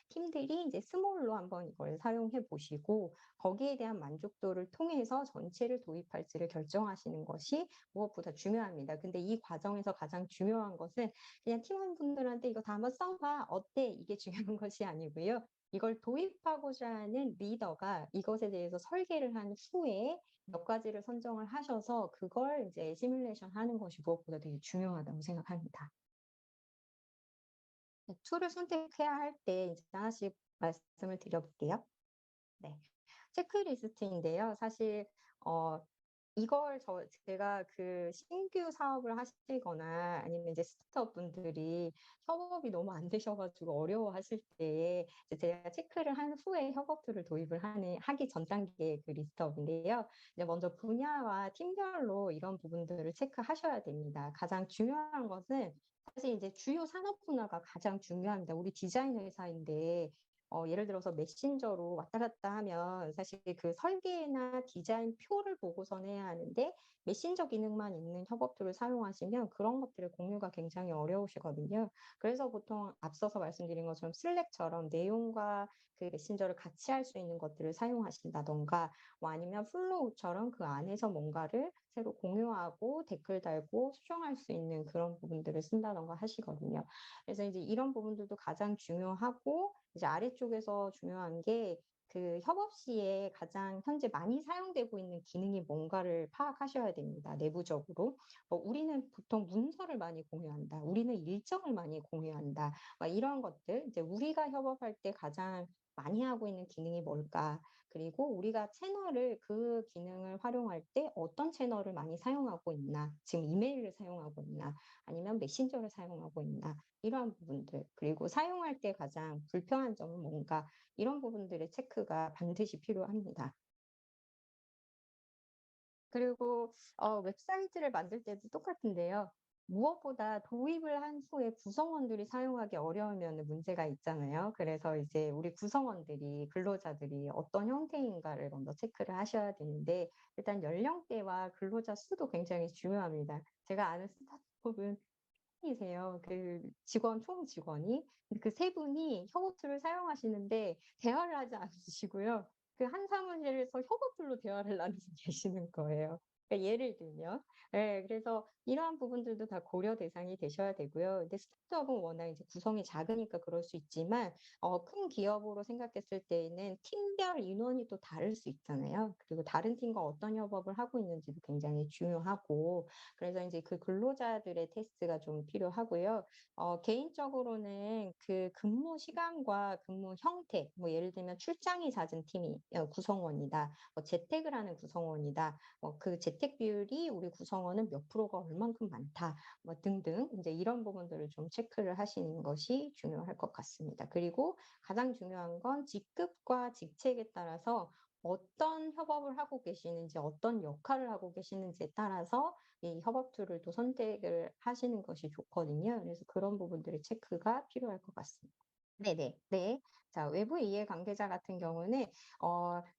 팀들이 이제 스몰로 한번 이걸 사용해 보시고 거기에 대한 만족도를 통해서 전체를 도입할지를 결정하시는 것이 무엇보다 중요합니다. 근데 이 과정에서 가장 중요한 것은 그냥 팀원분들한테 "이거 다 한번 써 봐. 어때?" 이게 중요한 것이 아니고요. 이걸 도입하고자 하는 리더가 이것에 대해서 설계를 한 후에 몇 가지를 선정을 하셔서 그걸 이제 시뮬레이션 하는 것이 무엇보다 되게 중요하다고 생각합니다. 네, 툴을 선택해야 할 때 이제 하나씩 말씀을 드려 볼게요. 네. 체크리스트인데요. 사실 어 이걸 제가 그 신규 사업을 하시거나 아니면 이제 스타트업 분들이 협업이 너무 안 되셔 가지고 어려워하실 때에 이제 제가 체크를 한 후에 협업 툴을 도입을 하기 전 단계의 그 리스트업인데요. 이제 먼저 분야와 팀별로 이런 부분들을 체크하셔야 됩니다. 가장 중요한 것은 사실 이제 주요 산업 분야가 가장 중요합니다. 우리 디자인 회사인데 예를 들어서 메신저로 왔다 갔다 하면 사실 그 설계나 디자인 표를 보고선 해야 하는데 메신저 기능만 있는 협업 툴을 사용하시면 그런 것들을 공유가 굉장히 어려우시거든요. 그래서 보통 앞서서 말씀드린 것처럼 슬랙처럼 내용과 그 메신저를 같이 할 수 있는 것들을 사용하신다든가 뭐 아니면 플로우처럼 그 안에서 뭔가를 새로 공유하고 댓글 달고 수정할 수 있는 그런 부분들을 쓴다든가 하시거든요. 그래서 이제 이런 부분들도 가장 중요하고 이제 아래쪽에서 중요한 게 그 협업 시에 가장 현재 많이 사용되고 있는 기능이 뭔가를 파악하셔야 됩니다, 내부적으로. 우리는 보통 문서를 많이 공유한다. 우리는 일정을 많이 공유한다. 막 이런 것들, 이제 우리가 협업할 때 가장 많이 하고 있는 기능이 뭘까? 그리고 우리가 그 기능을 활용할 때 어떤 채널을 많이 사용하고 있나? 지금 이메일을 사용하고 있나? 아니면 메신저를 사용하고 있나? 이러한 부분들, 그리고 사용할 때 가장 불편한 점은 뭔가, 이런 부분들의 체크가 반드시 필요합니다. 그리고 웹사이트를 만들 때도 똑같은데요. 무엇보다 도입을 한 후에 구성원들이 사용하기 어려우면 문제가 있잖아요. 그래서 이제 우리 구성원들이, 근로자들이 어떤 형태인가를 먼저 체크를 하셔야 되는데, 일단 연령대와 근로자 수도 굉장히 중요합니다. 제가 아는 스타트업은 이세요. 그 총 직원이. 근데 그 세 분이 협업 툴을 사용하시는데 대화를 하지 않으시고요. 그 한 사무실에서 협업 툴로 대화를 나누고 계시는 거예요. 그러니까 예를 들면. 예, 그래서 이러한 부분들도 다 고려 대상이 되셔야 되고요. 근데 스타트업은 워낙 이제 구성이 작으니까 그럴 수 있지만 큰 기업으로 생각했을 때에는 팀별 인원이 또 다를 수 있잖아요. 그리고 다른 팀과 어떤 협업을 하고 있는지도 굉장히 중요하고, 그래서 이제 그 근로자들의 테스트가 좀 필요하고요. 개인적으로는 그 근무 시간과 근무 형태, 뭐 예를 들면 출장이 잦은 팀이 구성원이다. 뭐 재택을 하는 구성원이다. 그 재택 비율이 우리 구성원은 몇 프로가 얼만큼 많다. 뭐 등등 이제 이런 부분들을 좀 체크를 하시는 것이 중요할 것 같습니다. 그리고 가장 중요한 건 직급과 직책에 따라서 어떤 협업을 하고 계시는지, 어떤 역할을 하고 계시는지에 따라서 이 협업 툴을 또 선택을 하시는 것이 좋거든요. 그래서 그런 부분들의 체크가 필요할 것 같습니다. 네네. 네. 자, 외부 이해관계자 같은 경우는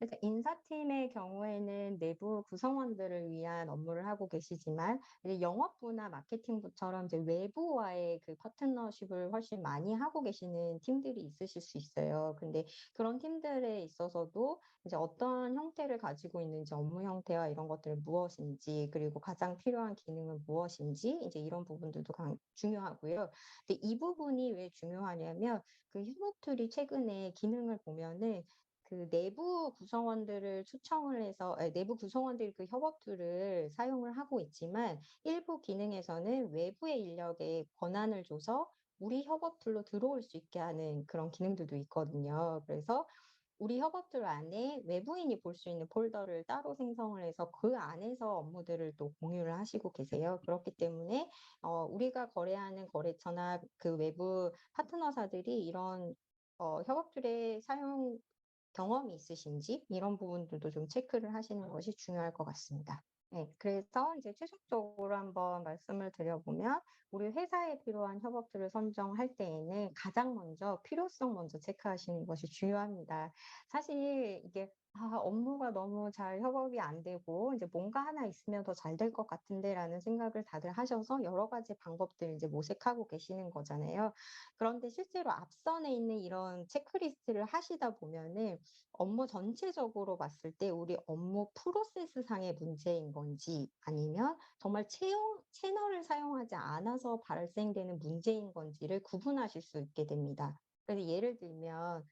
일단 인사팀의 경우에는 내부 구성원들을 위한 업무를 하고 계시지만 이제 영업부나 마케팅부처럼 이제 외부와의 그 파트너십을 훨씬 많이 하고 계시는 팀들이 있으실 수 있어요. 근데 그런 팀들에 있어서도 이제 어떤 형태를 가지고 있는지, 업무 형태와 이런 것들이 무엇인지, 그리고 가장 필요한 기능은 무엇인지, 이제 이런 부분들도 중요하고요. 근데 이 부분이 왜 중요하냐면 그 협업툴이 최근에 기능을 보면은 그 내부 구성원들을 초청을 해서 내부 구성원들이 그 협업툴을 사용을 하고 있지만 일부 기능에서는 외부의 인력에 권한을 줘서 우리 협업툴로 들어올 수 있게 하는 그런 기능들도 있거든요. 그래서 우리 협업툴 안에 외부인이 볼 수 있는 폴더를 따로 생성을 해서 그 안에서 업무들을 또 공유를 하시고 계세요. 그렇기 때문에 우리가 거래하는 거래처나 그 외부 파트너사들이 이런 협업툴의 사용 경험이 있으신지 이런 부분들도 좀 체크를 하시는 것이 중요할 것 같습니다. 네, 그래서 이제 최종적으로 한번 말씀을 드려보면 우리 회사에 필요한 협업들을 선정할 때에는 가장 먼저 필요성 먼저 체크하시는 것이 중요합니다. 사실 이게 업무가 너무 잘 협업이 안 되고 이제 뭔가 하나 있으면 더 잘 될 것 같은데라는 생각을 다들 하셔서 여러 가지 방법들을 이제 모색하고 계시는 거잖아요. 그런데 실제로 앞선에 있는 이런 체크리스트를 하시다 보면은 업무 전체적으로 봤을 때 우리 업무 프로세스 상의 문제인 건지 아니면 정말 채널을 사용하지 않아서 발생되는 문제인 건지를 구분하실 수 있게 됩니다. 그래서 예를 들면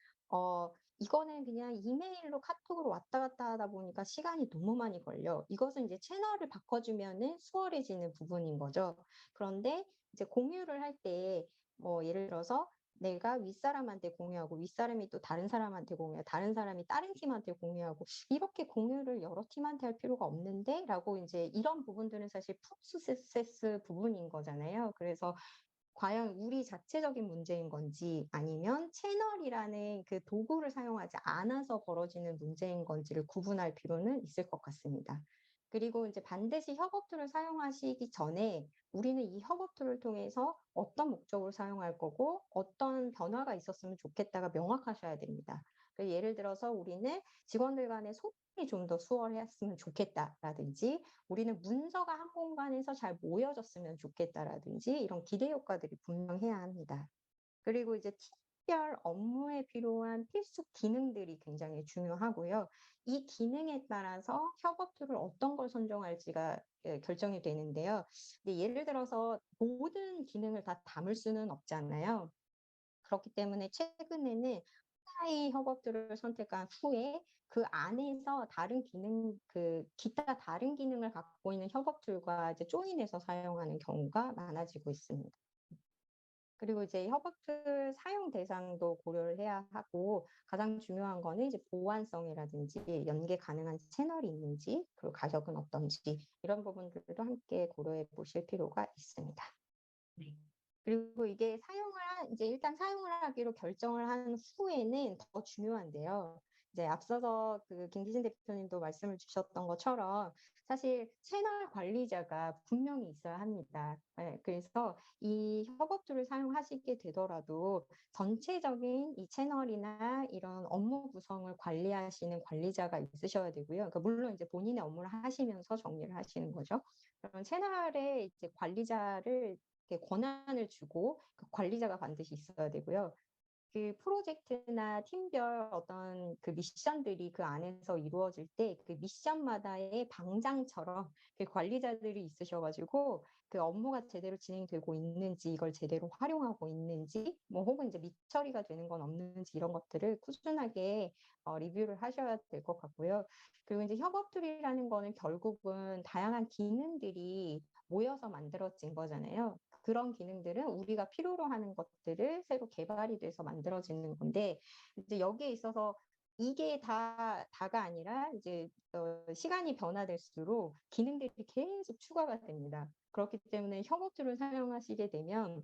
이거는 그냥 이메일로 카톡으로 왔다 갔다 하다 보니까 시간이 너무 많이 걸려. 이것은 이제 채널을 바꿔주면은 수월해지는 부분인 거죠. 그런데 이제 공유를 할 때 뭐 예를 들어서 내가 윗사람한테 공유하고 윗사람이 또 다른 사람한테 공유하고 다른 사람이 다른 팀한테 공유하고 이렇게 공유를 여러 팀한테 할 필요가 없는데라고 이제 이런 부분들은 사실 프로세스 부분인 거잖아요. 그래서 과연 우리 자체적인 문제인 건지 아니면 채널이라는 그 도구를 사용하지 않아서 벌어지는 문제인 건지를 구분할 필요는 있을 것 같습니다. 그리고 이제 반드시 협업툴을 사용하시기 전에 우리는 이 협업툴을 통해서 어떤 목적으로 사용할 거고 어떤 변화가 있었으면 좋겠다가 명확하셔야 됩니다. 예를 들어서 우리는 직원들 간의 소통이 좀 더 수월했으면 좋겠다라든지 우리는 문서가 한 공간에서 잘 모여졌으면 좋겠다라든지 이런 기대 효과들이 분명해야 합니다. 그리고 이제 팀별 업무에 필요한 필수 기능들이 굉장히 중요하고요. 이 기능에 따라서 협업 툴을 어떤 걸 선정할지가 결정이 되는데요. 근데 예를 들어서 모든 기능을 다 담을 수는 없잖아요. 그렇기 때문에 최근에는 하나의 협업들을 선택한 후에 그 안에서 다른 기능, 기타 다른 기능을 갖고 있는 협업 툴과 이제 조인해서 사용하는 경우가 많아지고 있습니다. 그리고 이제 협업 툴 사용 대상도 고려를 해야 하고 가장 중요한 거는 이제 보안성이라든지 연계 가능한 채널이 있는지 그리고 가격은 어떤지 이런 부분들도 함께 고려해 보실 필요가 있습니다. 네. 그리고 이게 이제 일단 사용을 하기로 결정을 한 후에는 더 중요한데요. 이제 앞서서 그 김기진 대표님도 말씀을 주셨던 것처럼 사실 채널 관리자가 분명히 있어야 합니다. 예, 그래서 이 협업툴을 사용하시게 되더라도 전체적인 이 채널이나 이런 업무 구성을 관리하시는 관리자가 있으셔야 되고요. 그러니까 물론 이제 본인의 업무를 하시면서 정리를 하시는 거죠. 그런 채널의 이제 관리자를 이렇게 권한을 주고 그 관리자가 반드시 있어야 되고요. 그 프로젝트나 팀별 어떤 그 미션들이 그 안에서 이루어질 때 그 미션마다의 방장처럼 그 관리자들이 있으셔 가지고 그 업무가 제대로 진행되고 있는지 이걸 제대로 활용하고 있는지 뭐 혹은 이제 미처리가 되는 건 없는지 이런 것들을 꾸준하게 리뷰를 하셔야 될 것 같고요. 그리고 이제 협업 툴이라는 거는 결국은 다양한 기능들이 모여서 만들어진 거잖아요. 그런 기능들은 우리가 필요로 하는 것들을 새로 개발이 돼서 만들어지는 건데 이제 여기에 있어서 이게 다가 아니라 이제 시간이 변화될수록 기능들이 계속 추가가 됩니다. 그렇기 때문에 협업 툴을 사용하시게 되면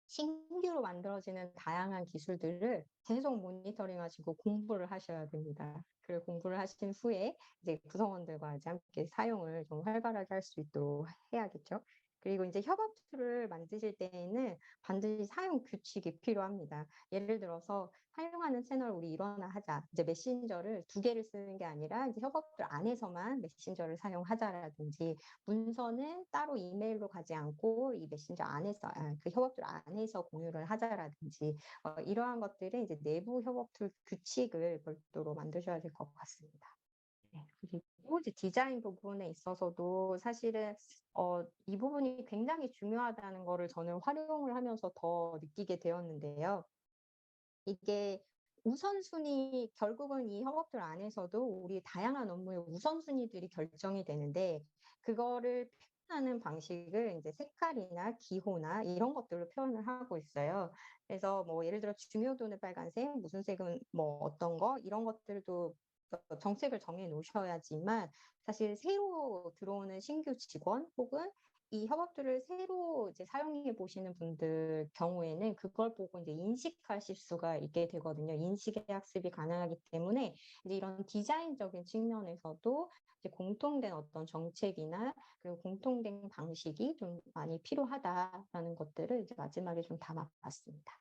신규로 만들어지는 다양한 기술들을 계속 모니터링하시고 공부를 하셔야 됩니다. 그리고 공부를 하신 후에 이제 구성원들과 이제 함께 사용을 좀 활발하게 할 수 있도록 해야겠죠. 그리고 이제 협업 툴을 만드실 때에는 반드시 사용 규칙이 필요합니다. 예를 들어서 사용하는 채널 우리 이러나 하자. 이제 메신저를 두 개를 쓰는 게 아니라 이제 협업 툴 안에서만 메신저를 사용하자라든지, 문서는 따로 이메일로 가지 않고 이 메신저 안에서, 그 협업 툴 안에서 공유를 하자라든지, 이러한 것들은 이제 내부 협업 툴 규칙을 별도로 만드셔야 될 것 같습니다. 네. 그리고 이제 디자인 부분에 있어서도 사실은 이 부분이 굉장히 중요하다는 거를 저는 활용을 하면서 더 느끼게 되었는데요. 이게 우선순위, 결국은 이 협업들 안에서도 우리 다양한 업무의 우선순위들이 결정이 되는데, 그거를 표현하는 방식을 이제 색깔이나 기호나 이런 것들로 표현을 하고 있어요. 그래서 뭐 예를 들어 중요도는 빨간색, 무슨 색은 뭐 어떤 거, 이런 것들도 정책을 정해 놓으셔야지만, 사실 새로 들어오는 신규 직원 혹은 이 협업들을 새로 이제 사용해 보시는 분들 경우에는 그걸 보고 이제 인식하실 수가 있게 되거든요. 인식의 학습이 가능하기 때문에 이제 이런 디자인적인 측면에서도 이제 공통된 어떤 정책이나 그리고 공통된 방식이 좀 많이 필요하다라는 것들을 이제 마지막에 좀 담아봤습니다.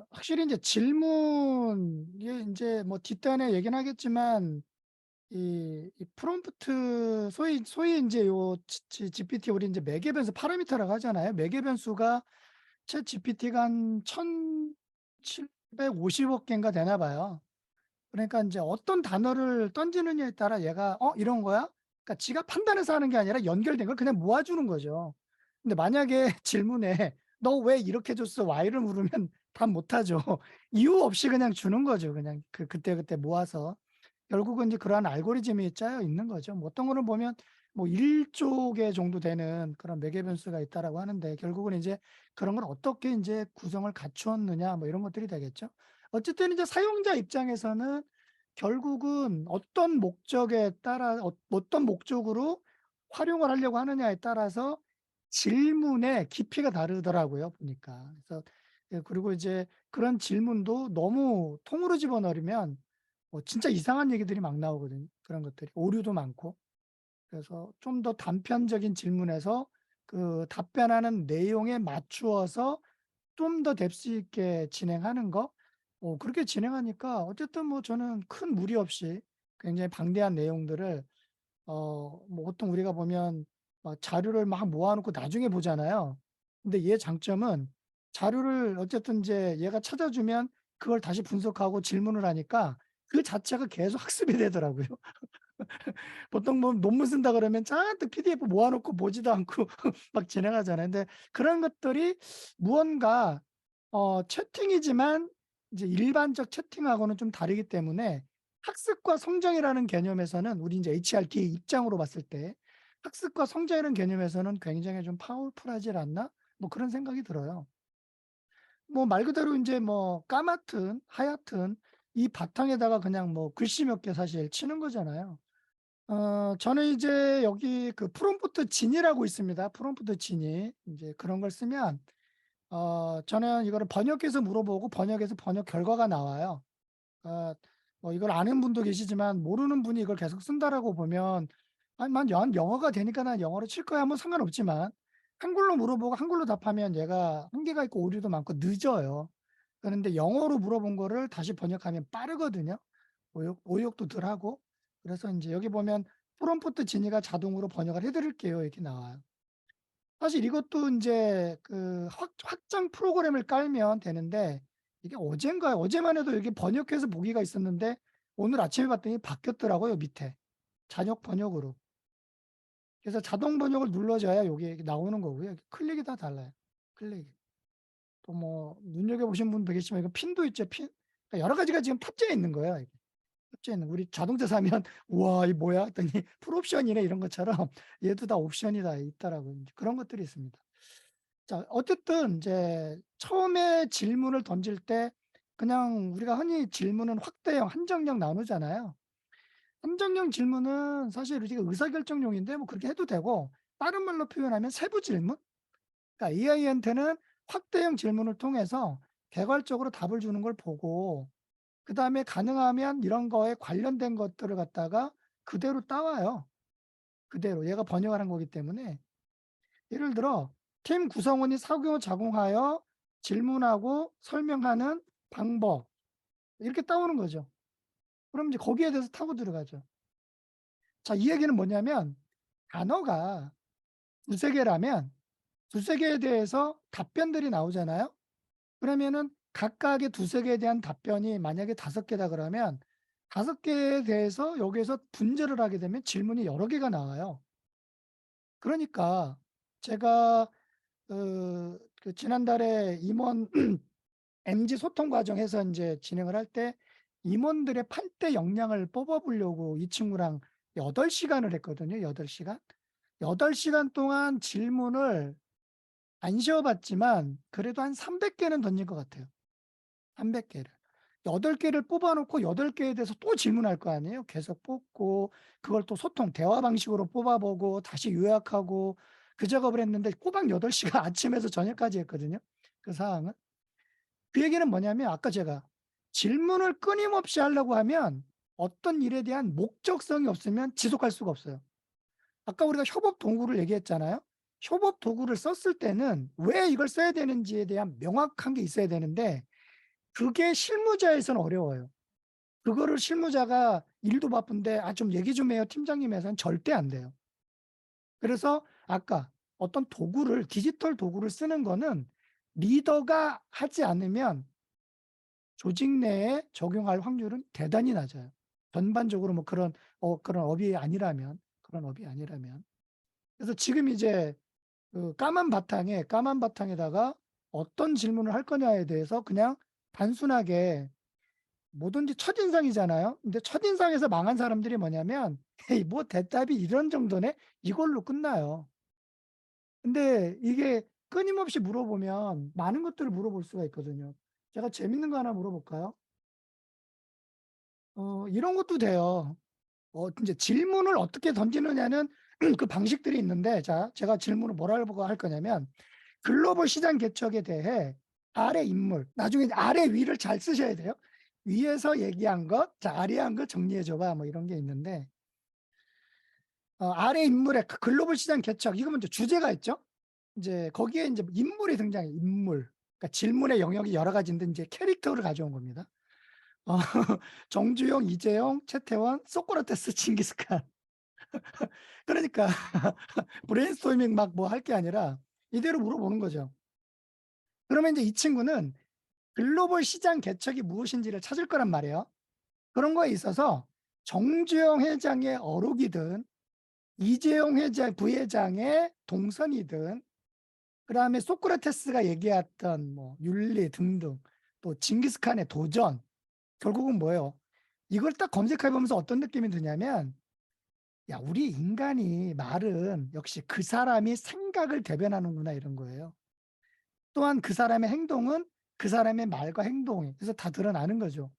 확실히 이제 질문, 이게 이제 뭐 뒷단에 얘기는 하겠지만 이 프롬프트, 소위 이제 요 GPT, 우리 이제 매개 변수 파라미터라고 하잖아요. 매개 변수가 챗 GPT가 한 1,750억 개인가 되나 봐요. 그러니까 이제 어떤 단어를 던지느냐에 따라 얘가 이런 거야?" 그러니까 지가 판단해서 하는 게 아니라 연결된 걸 그냥 모아 주는 거죠. 근데 만약에 질문에 "너 왜 이렇게 줬어?" Why를 물으면 답 못 하죠. 이유 없이 그냥 주는 거죠. 그냥 그때그때 모아서. 결국은 이제 그러한 알고리즘이 짜여 있는 거죠. 뭐 어떤 거는 보면 뭐 1조 개 정도 되는 그런 매개 변수가 있다라고 하는데, 결국은 이제 그런 걸 어떻게 인제 구성을 갖추었느냐 뭐 이런 것들이 되겠죠. 어쨌든 이제 사용자 입장에서는 결국은 어떤 목적에 따라 어떤 목적으로 활용을 하려고 하느냐에 따라서 질문의 깊이가 다르더라고요 보니까. 그래서 그리고 이제 그런 질문도 너무 통으로 집어넣으면 진짜 이상한 얘기들이 막 나오거든요, 그런 것들이. 오류도 많고. 그래서 좀 더 단편적인 질문에서 그 답변하는 내용에 맞추어서 좀 더 뎁스 있게 진행하는 거, 그렇게 진행하니까 어쨌든 뭐 저는 큰 무리 없이 굉장히 방대한 내용들을, 뭐 보통 우리가 보면 막 자료를 막 모아 놓고 나중에 보잖아요. 근데 얘 장점은 자료를 어쨌든 인제 얘가 찾아주면 그걸 다시 분석하고 질문을 하니까 그 자체가 계속 학습이 되더라고요. 보통 뭐 논문 쓴다 그러면 잔뜩 PDF 모아 놓고 보지도 않고 막 진행하잖아요. 근데 그런 것들이 무언가 채팅이지만 이제 일반적 채팅하고는 좀 다르기 때문에 학습과 성장이라는 개념에서는, 우리 인제 HRT 입장으로 봤을 때 '학습과 성장이라는 개념에서는 굉장히 좀 파워풀하지 않나?' 뭐 그런 생각이 들어요. 뭐 말 그대로 인제 뭐 까맣든 하얗든 이 바탕에다가 그냥 뭐 글씨 몇 개 사실 치는 거잖아요. 저는 이제 여기 그 프롬프트 진이라고 있습니다. 프롬프트 진이. 인제 그런 걸 쓰면 저는 이거를 번역해서 물어보고 번역해서 번역 결과가 나와요. 뭐 이걸 아는 분도 계시지만 모르는 분이 이걸 계속 쓴다라고 보면 '아니 난 영어가 되니까 난 영어로 칠 거야.' 뭐 상관없지만, 한글로 물어보고 한글로 답하면 얘가 한계가 있고 오류도 많고 늦어요. 그런데 영어로 물어본 거를 다시 번역하면 빠르거든요. 오역도 덜하고. 그래서 인제 여기 보면 프롬프트 진이가 자동으로 번역을 해 드릴게요 이렇게 나와요. 사실 이것도 인제 그 확장 프로그램을 깔면 되는데, 이게 어젠가요? 어제만 해도 이렇게 번역해서 보기가 있었는데 오늘 아침에 봤더니 바뀌었더라고요 밑에. 자력 번역으로. 그래서 자동 번역을 눌러줘야 요게 이렇게 나오는 거고요. 클릭이 다 달라요, 클릭이. 또 뭐 눈여겨 보신 분도 계시지만 이거 핀도 있죠, 핀. 그러니까 여러 가지가 지금 탑재해 있는 거예요 이게. 탑재해 있는, 우리 자동차 사면 '우와 이 뭐야?' 했더니 '풀옵션이네.' 이런 것처럼 얘도 다 옵션이 다 있더라고요. 인제 그런 것들이 있습니다. 자, 어쨌든 인제 처음에 질문을 던질 때 그냥 우리가 흔히 질문은 확대형, 한정형 나누잖아요. 한정형 질문은 사실 우리가 의사결정용인데 뭐 그렇게 해도 되고, 다른 말로 표현하면 세부 질문? 그러니까 AI한테는 확대형 질문을 통해서 개괄적으로 답을 주는 걸 보고, 그다음에 가능하면 이런 거에 관련된 것들을 갖다가 그대로 따와요. 그대로. 얘가 번역을 한 거기 때문에. 예를 들어 팀 구성원이 상호작용하여 질문하고 설명하는 방법 이렇게 따오는 거죠. 그럼 이제 거기에 대해서 타고 들어가죠. 자, 이 얘기는 뭐냐면 단어가 두세 개라면 두세 개에 대해서 답변들이 나오잖아요. 그러면은 각각의 두세 개에 대한 답변이 만약에 다섯 개다 그러면 다섯 개에 대해서 여기에서 분절을 하게 되면 질문이 여러 개가 나와요. 그러니까 제가 그 지난달에 임원 MG 소통 과정에서 인제 진행을 할 때 임원들의 8대 역량을 뽑아 보려고 이 친구랑 8 시간을 했거든요, 8 시간. 8 시간 동안 질문을 안 쉬어 봤지만 그래도 한 300 개는 던진 것 같아요. 300 개를. 8 개를 뽑아 놓고 8 개에 대해서 또 질문할 거 아니에요. 계속 뽑고 그걸 또 소통 대화 방식으로 뽑아 보고 다시 요약하고 그 작업을 했는데 꼬박 8 시간 아침에서 저녁까지 했거든요, 그 사항을. 그 얘기는 뭐냐면 아까 제가 질문을 끊임없이 하려고 하면 어떤 일에 대한 목적성이 없으면 지속할 수가 없어요. 아까 우리가 협업 도구를 얘기했잖아요. 협업 도구를 썼을 때는 왜 이걸 써야 되는지에 대한 명확한 게 있어야 되는데 그게 실무자에서는 어려워요. 그거를 실무자가 일도 바쁜데 "아 좀 얘기 좀 해요, 팀장님."에서는 절대 안 돼요. 그래서 아까 어떤 도구를 디지털 도구를 쓰는 거는 리더가 하지 않으면 조직 내에 적용할 확률은 대단히 낮아요. 전반적으로 뭐 그런 업이 아니라면 그런 업이 아니라면. 그래서 지금 이제 그 까만 바탕에다가 어떤 질문을 할 거냐에 대해서 그냥 단순하게 뭐든지 첫인상이잖아요. 근데 첫인상에서 망한 사람들이 뭐냐면 '에이 뭐 대답이 이런 정도네.' 이걸로 끝나요. 근데 이게 끊임없이 물어보면 많은 것들을 물어볼 수가 있거든요. 제가 재밌는 거 하나 물어볼까요? 이런 것도 돼요. 인제 질문을 어떻게 던지느냐는 그 방식들이 있는데 자 제가 질문을 뭐라고 할 거냐면 글로벌 시장 개척에 대해 아래 인물 나중에 이제 아래 위를 잘 쓰셔야 돼요. 위에서 얘기한 것 자 아래 한 거 정리해 줘 봐 뭐 이런 게 있는데 아래 인물의 그 글로벌 시장 개척 이거 먼저 주제가 있죠. 인제 거기에 인제 인물이 등장해요, 인물. 그러니까 질문의 영역이 여러 가지인데 인제 캐릭터를 가져온 겁니다. 어 정주영, 이재용, 최태원, 소크라테스, 징기스칸. 그러니까 브레인스토밍 막 뭐 할 게 아니라 이대로 물어보는 거죠. 그러면 인제 이 친구는 글로벌 시장 개척이 무엇인지를 찾을 거란 말이에요. 그런 거에 있어서 정주영 회장의 어록이든 이재용 부회장의 동선이든 그다음에 소크라테스가 얘기했던 뭐 윤리 등등 또 징기스칸의 도전 결국은 뭐예요? 이걸 딱 검색해 보면서 어떤 느낌이 드냐면 '야 우리 인간이 말은 역시 그 사람이 생각을 대변하는구나.' 이런 거예요. 또한 그 사람의 행동은 그 사람의 말과 행동에서 다 드러나는 거죠.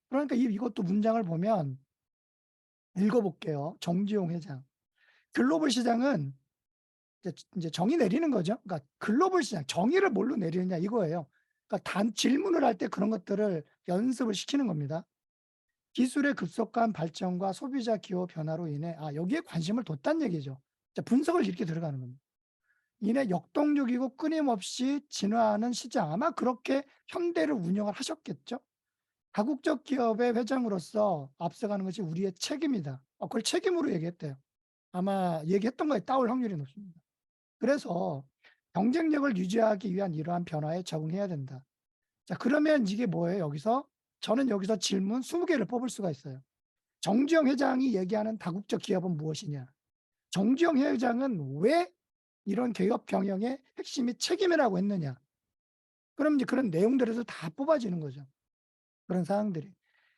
그러니까 이것도 문장을 보면 읽어 볼게요. 정지용 회장. 글로벌 시장은 이제 정의 내리는 거죠. 그러니까 글로벌 시장 정의를 뭘로 내리느냐 이거예요. 그러니까 단 질문을 할 때 그런 것들을 연습을 시키는 겁니다. 기술의 급속한 발전과 소비자 기호 변화로 인해 여기에 관심을 뒀다는 얘기죠. 자 분석을 이렇게 들어가는 겁니다. 이내 역동적이고 끊임없이 진화하는 시장 아마 그렇게 현대를 운영을 하셨겠죠. 다국적 기업의 회장으로서 앞서가는 것이 우리의 책임이다. 그걸 책임으로 얘기했대요. 아마 얘기했던 거에 따올 확률이 높습니다. 그래서 경쟁력을 유지하기 위한 이러한 변화에 적응해야 된다. 자, 그러면 이게 뭐예요? 저는 여기서 질문 20개를 뽑을 수가 있어요. 정주영 회장이 얘기하는 다국적 기업은 무엇이냐? 정주영 회장은 왜 이런 기업 경영의 핵심이 책임이라고 했느냐? 그럼 이제 그런 내용들에서 다 뽑아지는 거죠. 그런 사항들이.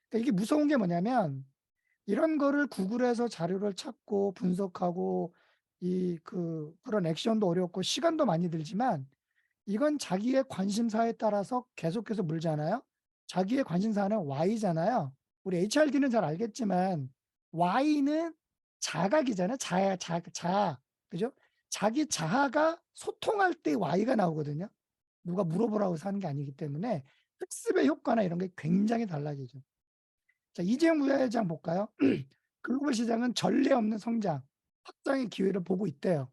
그러니까 이게 무서운 게 뭐냐면 이런 거를 구글에서 자료를 찾고 분석하고 그런 액션도 어렵고 시간도 많이 들지만 이건 자기의 관심사에 따라서 계속해서 물잖아요. 자기의 관심사는 Y잖아요. 우리 HRD는 잘 알겠지만 Y는 자각이잖아요. 자아. 그죠? 자기 자아가 소통할 때 Y가 나오거든요. 누가 물어보라고 해서 하는 게 아니기 때문에 학습의 효과나 이런 게 굉장히 달라지죠. 자, 이재용 부회장 볼까요? 글로벌 시장은 전례 없는 성장, 확장의 기회를 보고 있대요.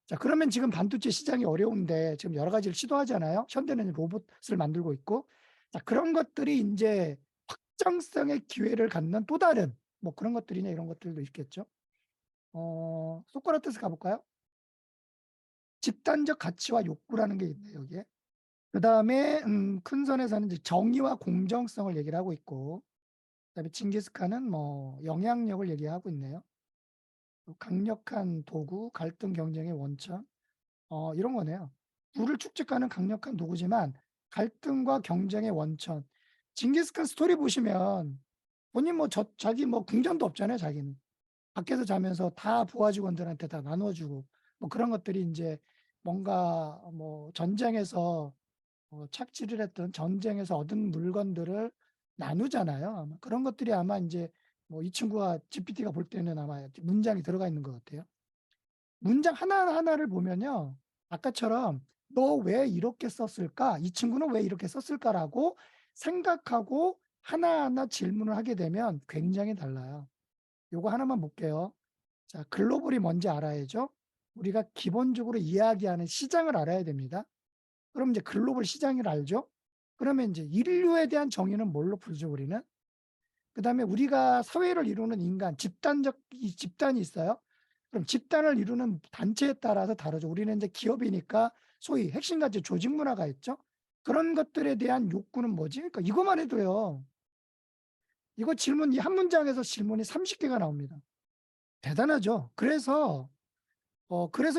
자, 그러면 지금 반도체 시장이 어려운데 지금 여러 가지를 시도하잖아요. 현대는 로봇을 만들고 있고. 자, 그런 것들이 이제 확장성의 기회를 갖는 또 다른 뭐 그런 것들이나 이런 것들도 있겠죠. 소크라테스 가볼까요? 집단적 가치와 욕구라는 게 있네요, 여기에. 그 다음에 큰 선에서는 이제 정의와 공정성을 얘기를 하고 있고, 그다음에 징기스칸은 뭐 영향력을 얘기하고 있네요. 또 강력한 도구, 갈등 경쟁의 원천, 이런 거네요. 부를 축적하는 강력한 도구지만 갈등과 경쟁의 원천. 징기스칸 스토리 보시면 본인 뭐 자기 뭐 궁전도 없잖아요, 자기는. 밖에서 자면서 다 부하 직원들한테 다 나눠주고 뭐 그런 것들이 이제 뭔가 뭐 전쟁에서 착취를 했던 전쟁에서 얻은 물건들을 나누잖아요. 아마 그런 것들이 아마 이제 뭐 이 친구가 GPT가 볼 때는 아마 문장이 들어가 있는 것 같아요. 문장 하나하나를 보면요. 아까처럼 너 왜 이렇게 썼을까? 이 친구는 왜 이렇게 썼을까라고 생각하고 하나하나 질문을 하게 되면 굉장히 달라요. 요거 하나만 볼게요. 자, 글로벌이 뭔지 알아야죠. 우리가 기본적으로 이야기하는 시장을 알아야 됩니다. 그럼 이제 글로벌 시장을 알죠? 그러면 이제 인류에 대한 정의는 뭘로 풀죠, 우리는? 그 다음에 우리가 사회를 이루는 인간, 이 집단이 있어요. 그럼 집단을 이루는 단체에 따라서 다르죠. 우리는 이제 기업이니까 소위 핵심 가치 조직 문화가 있죠. 그런 것들에 대한 욕구는 뭐지? 그러니까 이것만 해도요. 이거 질문, 이 한 문장에서 질문이 30개가 나옵니다. 대단하죠. 그래서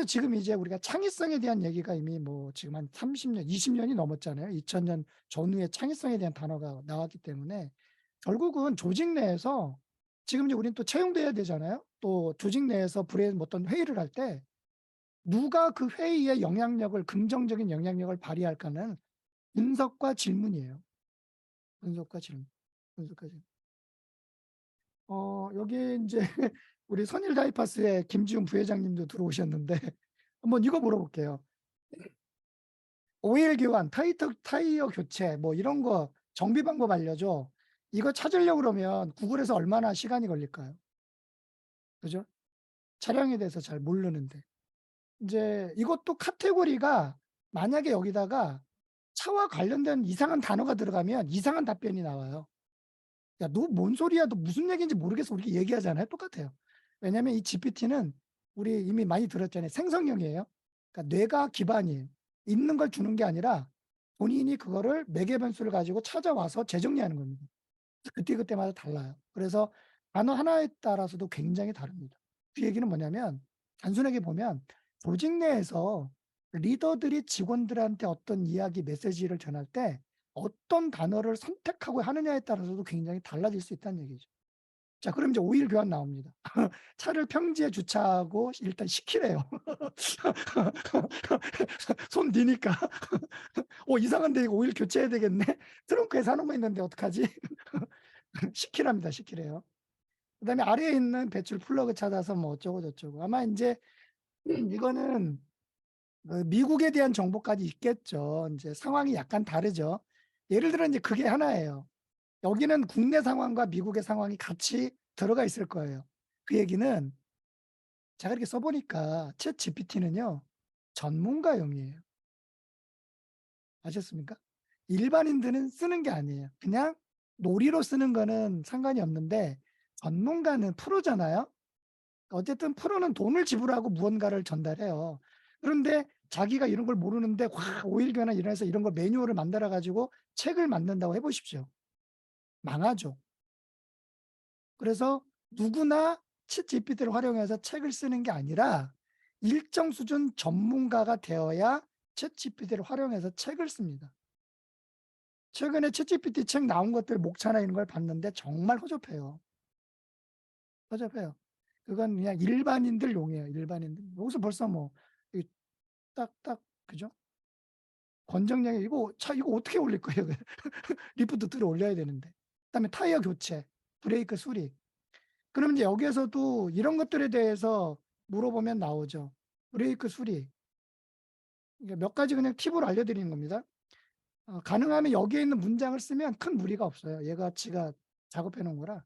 지금 이제 우리가 창의성에 대한 얘기가 이미 뭐 지금 한 30년, 20년이 넘었잖아요. 2000년 전후에 창의성에 대한 단어가 나왔기 때문에 결국은 조직 내에서 지금 이제 우리는 또 채용돼야 되잖아요. 또 조직 내에서 어떤 회의를 할 때 누가 그 회의의 영향력을, 긍정적인 영향력을 발휘할까는 분석과 질문이에요. 분석과 질문. 분석과 질문. 여기 이제 우리 선일 다이파스의 김지훈 부회장님도 들어오셨는데 한번 이거 물어볼게요. 오일 교환, 타이어 교체, 뭐 이런 거 정비 방법 알려줘. 이거 찾으려고 그러면 구글에서 얼마나 시간이 걸릴까요? 그죠? 차량에 대해서 잘 모르는데. 이제 이것도 카테고리가 만약에 여기다가 차와 관련된 이상한 단어가 들어가면 이상한 답변이 나와요. 야, 너 뭔 소리야? 너 무슨 얘기인지 모르겠어. 이렇게 얘기하잖아요. 똑같아요. 왜냐하면 이 GPT는 우리 이미 많이 들었잖아요. 생성형이에요. 그러니까 뇌가 기반이에요. 있는 걸 주는 게 아니라 본인이 그거를 매개 변수를 가지고 찾아와서 재정리하는 겁니다. 그때그때마다 달라요. 그래서 단어 하나에 따라서도 굉장히 다릅니다. 그 얘기는 뭐냐면 단순하게 보면 조직 내에서 리더들이 직원들한테 어떤 이야기, 메시지를 전할 때 어떤 단어를 선택하고 하느냐에 따라서도 굉장히 달라질 수 있다는 얘기죠. 자, 그럼 이제 오일 교환 나옵니다. 차를 평지에 주차하고 일단 시키래요. 손 디니까. 이상한데 이거 오일 교체해야 되겠네. 트렁크에 사놓은 거 있는데 어떡하지? 시키랍니다. 시키래요. 그다음에 아래에 있는 배출 플러그 찾아서 뭐 어쩌고 저쩌고. 아마 이제 이거는 그 미국에 대한 정보까지 있겠죠. 이제 상황이 약간 다르죠. 예를 들어 이제 그게 하나예요. 여기는 국내 상황과 미국의 상황이 같이 들어가 있을 거예요. 그 얘기는 제가 이렇게 써보니까 챗 GPT는요, 전문가용이에요. 아셨습니까? 일반인들은 쓰는 게 아니에요. 그냥 놀이로 쓰는 거는 상관이 없는데 전문가는 프로잖아요. 어쨌든 프로는 돈을 지불하고 무언가를 전달해요. 그런데 자기가 이런 걸 모르는데 확 오일교나 일어나서 이런 걸 매뉴얼을 만들어 가지고 책을 만든다고 해보십시오. 망하죠. 그래서 누구나 챗 GPT를 활용해서 책을 쓰는 게 아니라 일정 수준 전문가가 되어야 챗 GPT를 활용해서 책을 씁니다. 최근에 챗 GPT 책 나온 것들 목차나 이런 걸 봤는데 정말 허접해요. 허접해요. 그건 그냥 일반인들 용이에요. 일반인들. 여기서 벌써 뭐 딱딱 그죠? 권정량이 이거 어떻게 올릴 거예요? 리프트 들어 올려야 되는데. 그다음에 타이어 교체, 브레이크 수리. 그러면 이제 여기에서도 이런 것들에 대해서 물어보면 나오죠. 브레이크 수리. 그러니까 몇 가지 그냥 팁을 알려드리는 겁니다. 가능하면 여기에 있는 문장을 쓰면 큰 무리가 없어요. 얘가 지가 작업해 놓은 거라.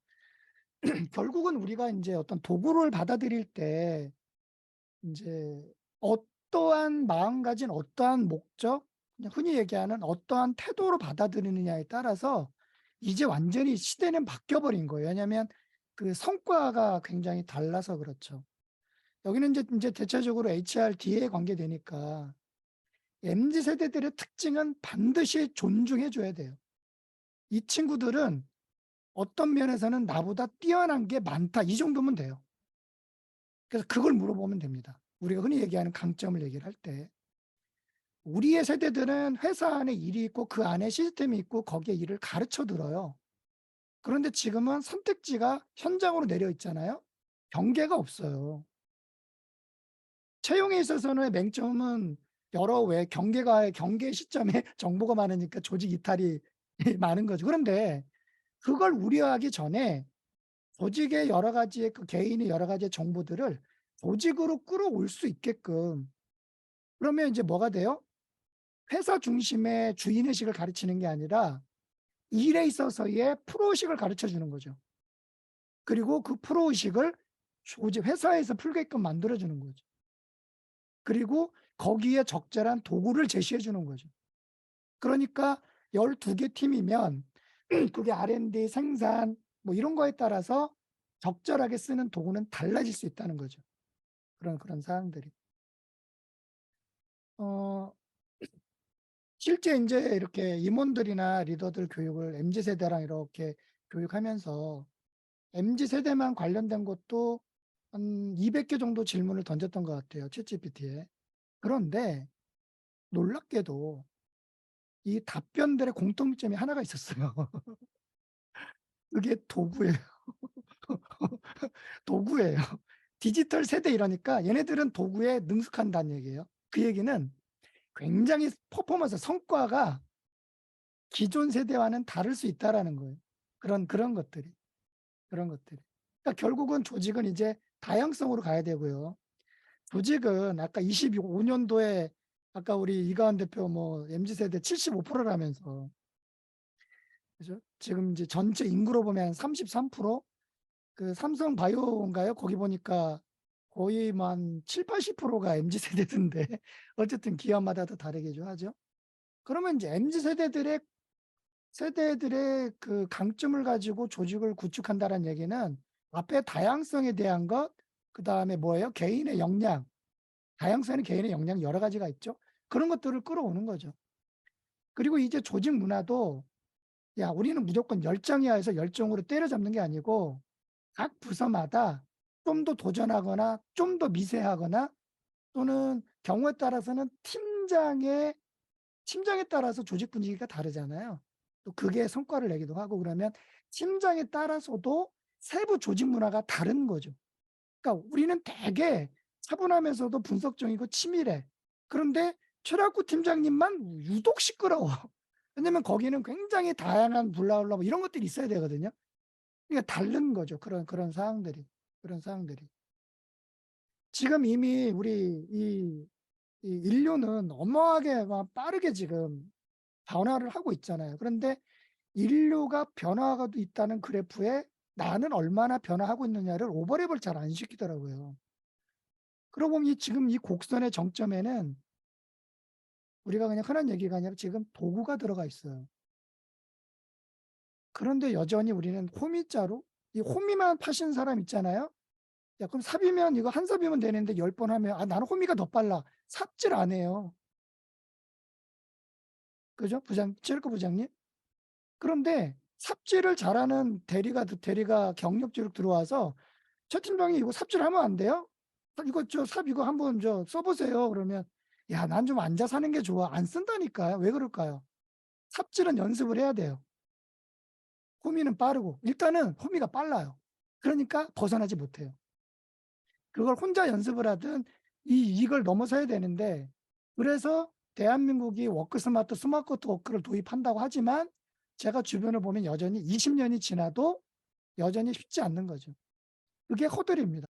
결국은 우리가 이제 어떤 도구를 받아들일 때 이제 어떠한 마음가짐, 어떠한 목적, 그냥 흔히 얘기하는 어떠한 태도로 받아들이느냐에 따라서 이제 완전히 시대는 바뀌어 버린 거예요. 왜냐하면 그 성과가 굉장히 달라서 그렇죠. 여기는 이제 대체적으로 HRD에 관계되니까 MZ 세대들의 특징은 반드시 존중해 줘야 돼요. 이 친구들은 어떤 면에서는 나보다 뛰어난 게 많다. 이 정도면 돼요. 그래서 그걸 물어보면 됩니다. 우리가 흔히 얘기하는 강점을 얘기를 할 때. 우리의 세대들은 회사 안에 일이 있고 그 안에 시스템이 있고 거기에 일을 가르쳐 들어요. 그런데 지금은 선택지가 현장으로 내려 있잖아요. 경계가 없어요. 채용에 있어서는 맹점은 여러 왜 경계 시점에 정보가 많으니까 조직 이탈이 많은 거죠. 그런데 그걸 우려하기 전에 조직의 여러 가지의 그 개인의 여러 가지의 정보들을 조직으로 끌어올 수 있게끔 그러면 이제 뭐가 돼요? 회사 중심의 주인의식을 가르치는 게 아니라 일에 있어서의 프로의식을 가르쳐 주는 거죠. 그리고 그 프로의식을 조직 회사에서 풀게끔 만들어 주는 거죠. 그리고 거기에 적절한 도구를 제시해 주는 거죠. 그러니까 12개 팀이면 그게 R&D, 생산 뭐 이런 거에 따라서 적절하게 쓰는 도구는 달라질 수 있다는 거죠. 그런 사항들이. 어 실제 인제 이렇게 임원들이나 리더들 교육을 MZ 세대랑 이렇게 교육하면서 MZ 세대만 관련된 것도 한 200개 정도 질문을 던졌던 것 같아요, 챗GPT에. 그런데 놀랍게도 이 답변들의 공통점이 하나가 있었어요. 그게 도구예요. 도구예요. 디지털 세대 이러니까 얘네들은 도구에 능숙한다는 얘기예요. 그 얘기는 굉장히 퍼포먼스 성과가 기존 세대와는 다를 수 있다라는 거예요. 그런 것들이. 그런 것들이. 그러니까 결국은 조직은 이제 다양성으로 가야 되고요. 조직은 아까 25년도에 아까 우리 이가은 대표 뭐 MZ 세대 75%라면서 그죠? 지금 이제 전체 인구로 보면 한 33%? 그 삼성 바이오인가요? 거기 보니까 거의 뭐 한 70-80%가 MZ 세대던데 어쨌든 기업마다 다 다르게 좀 하죠. 그러면 이제 MZ 세대들의 그 강점을 가지고 조직을 구축한다는 얘기는 앞에 다양성에 대한 것, 그다음에 뭐예요? 개인의 역량. 다양성에는 개인의 역량 여러 가지가 있죠. 그런 것들을 끌어오는 거죠. 그리고 이제 조직 문화도 야, 우리는 무조건 열정이야 해서 열정으로 때려잡는 게 아니고 각 부서마다 좀 더 도전하거나 좀 더 미세하거나 또는 경우에 따라서는 팀장에 따라서 조직 분위기가 다르잖아요. 또 그게 성과를 내기도 하고 그러면 팀장에 따라서도 세부 조직 문화가 다른 거죠. 그러니까 우리는 되게 차분하면서도 분석적이고 치밀해. 그런데 최락구 팀장님만 유독 시끄러워. 왜냐면 거기는 굉장히 다양한 블라블라 뭐 이런 것들이 있어야 되거든요. 그러니까 다른 거죠. 그런 사항들이. 그런 사항들이. 지금 이미 우리 이 인류는 어마어마하게 막 빠르게 지금 변화를 하고 있잖아요. 그런데 인류가 변화가 있다는 그래프에 나는 얼마나 변화하고 있느냐를 오버랩을 잘 안 시키더라고요. 그러고 보면 지금 이 곡선의 정점에는 우리가 그냥 흔한 얘기가 아니라 지금 도구가 들어가 있어요. 그런데 여전히 우리는 호미자로 이 호미만 파신 사람 있잖아요. 야, 그럼 삽이면 이거 한 삽이면 되는데 10번 하면 아, 나는 호미가 더 빨라. 삽질 안 해요. 그죠? 체육부 부장님? 그런데 삽질을 잘하는 대리가 경력직으로 들어와서 최 팀장이 이거 삽질하면 안 돼요? 이거 삽 이거 한번 써보세요. 그러면 야, 난 좀 앉아서 하는 게 좋아. 안 쓴다니까요. 왜 그럴까요? 삽질은 연습을 해야 돼요. 호미는 빠르고 일단은 호미가 빨라요. 그러니까 벗어나지 못해요. 그걸 혼자 연습을 하든 이걸 넘어서야 되는데 그래서 대한민국이 워크 스마트 스마트 워크를 도입한다고 하지만 제가 주변을 보면 여전히 20년이 지나도 여전히 쉽지 않는 거죠. 그게 허들입니다.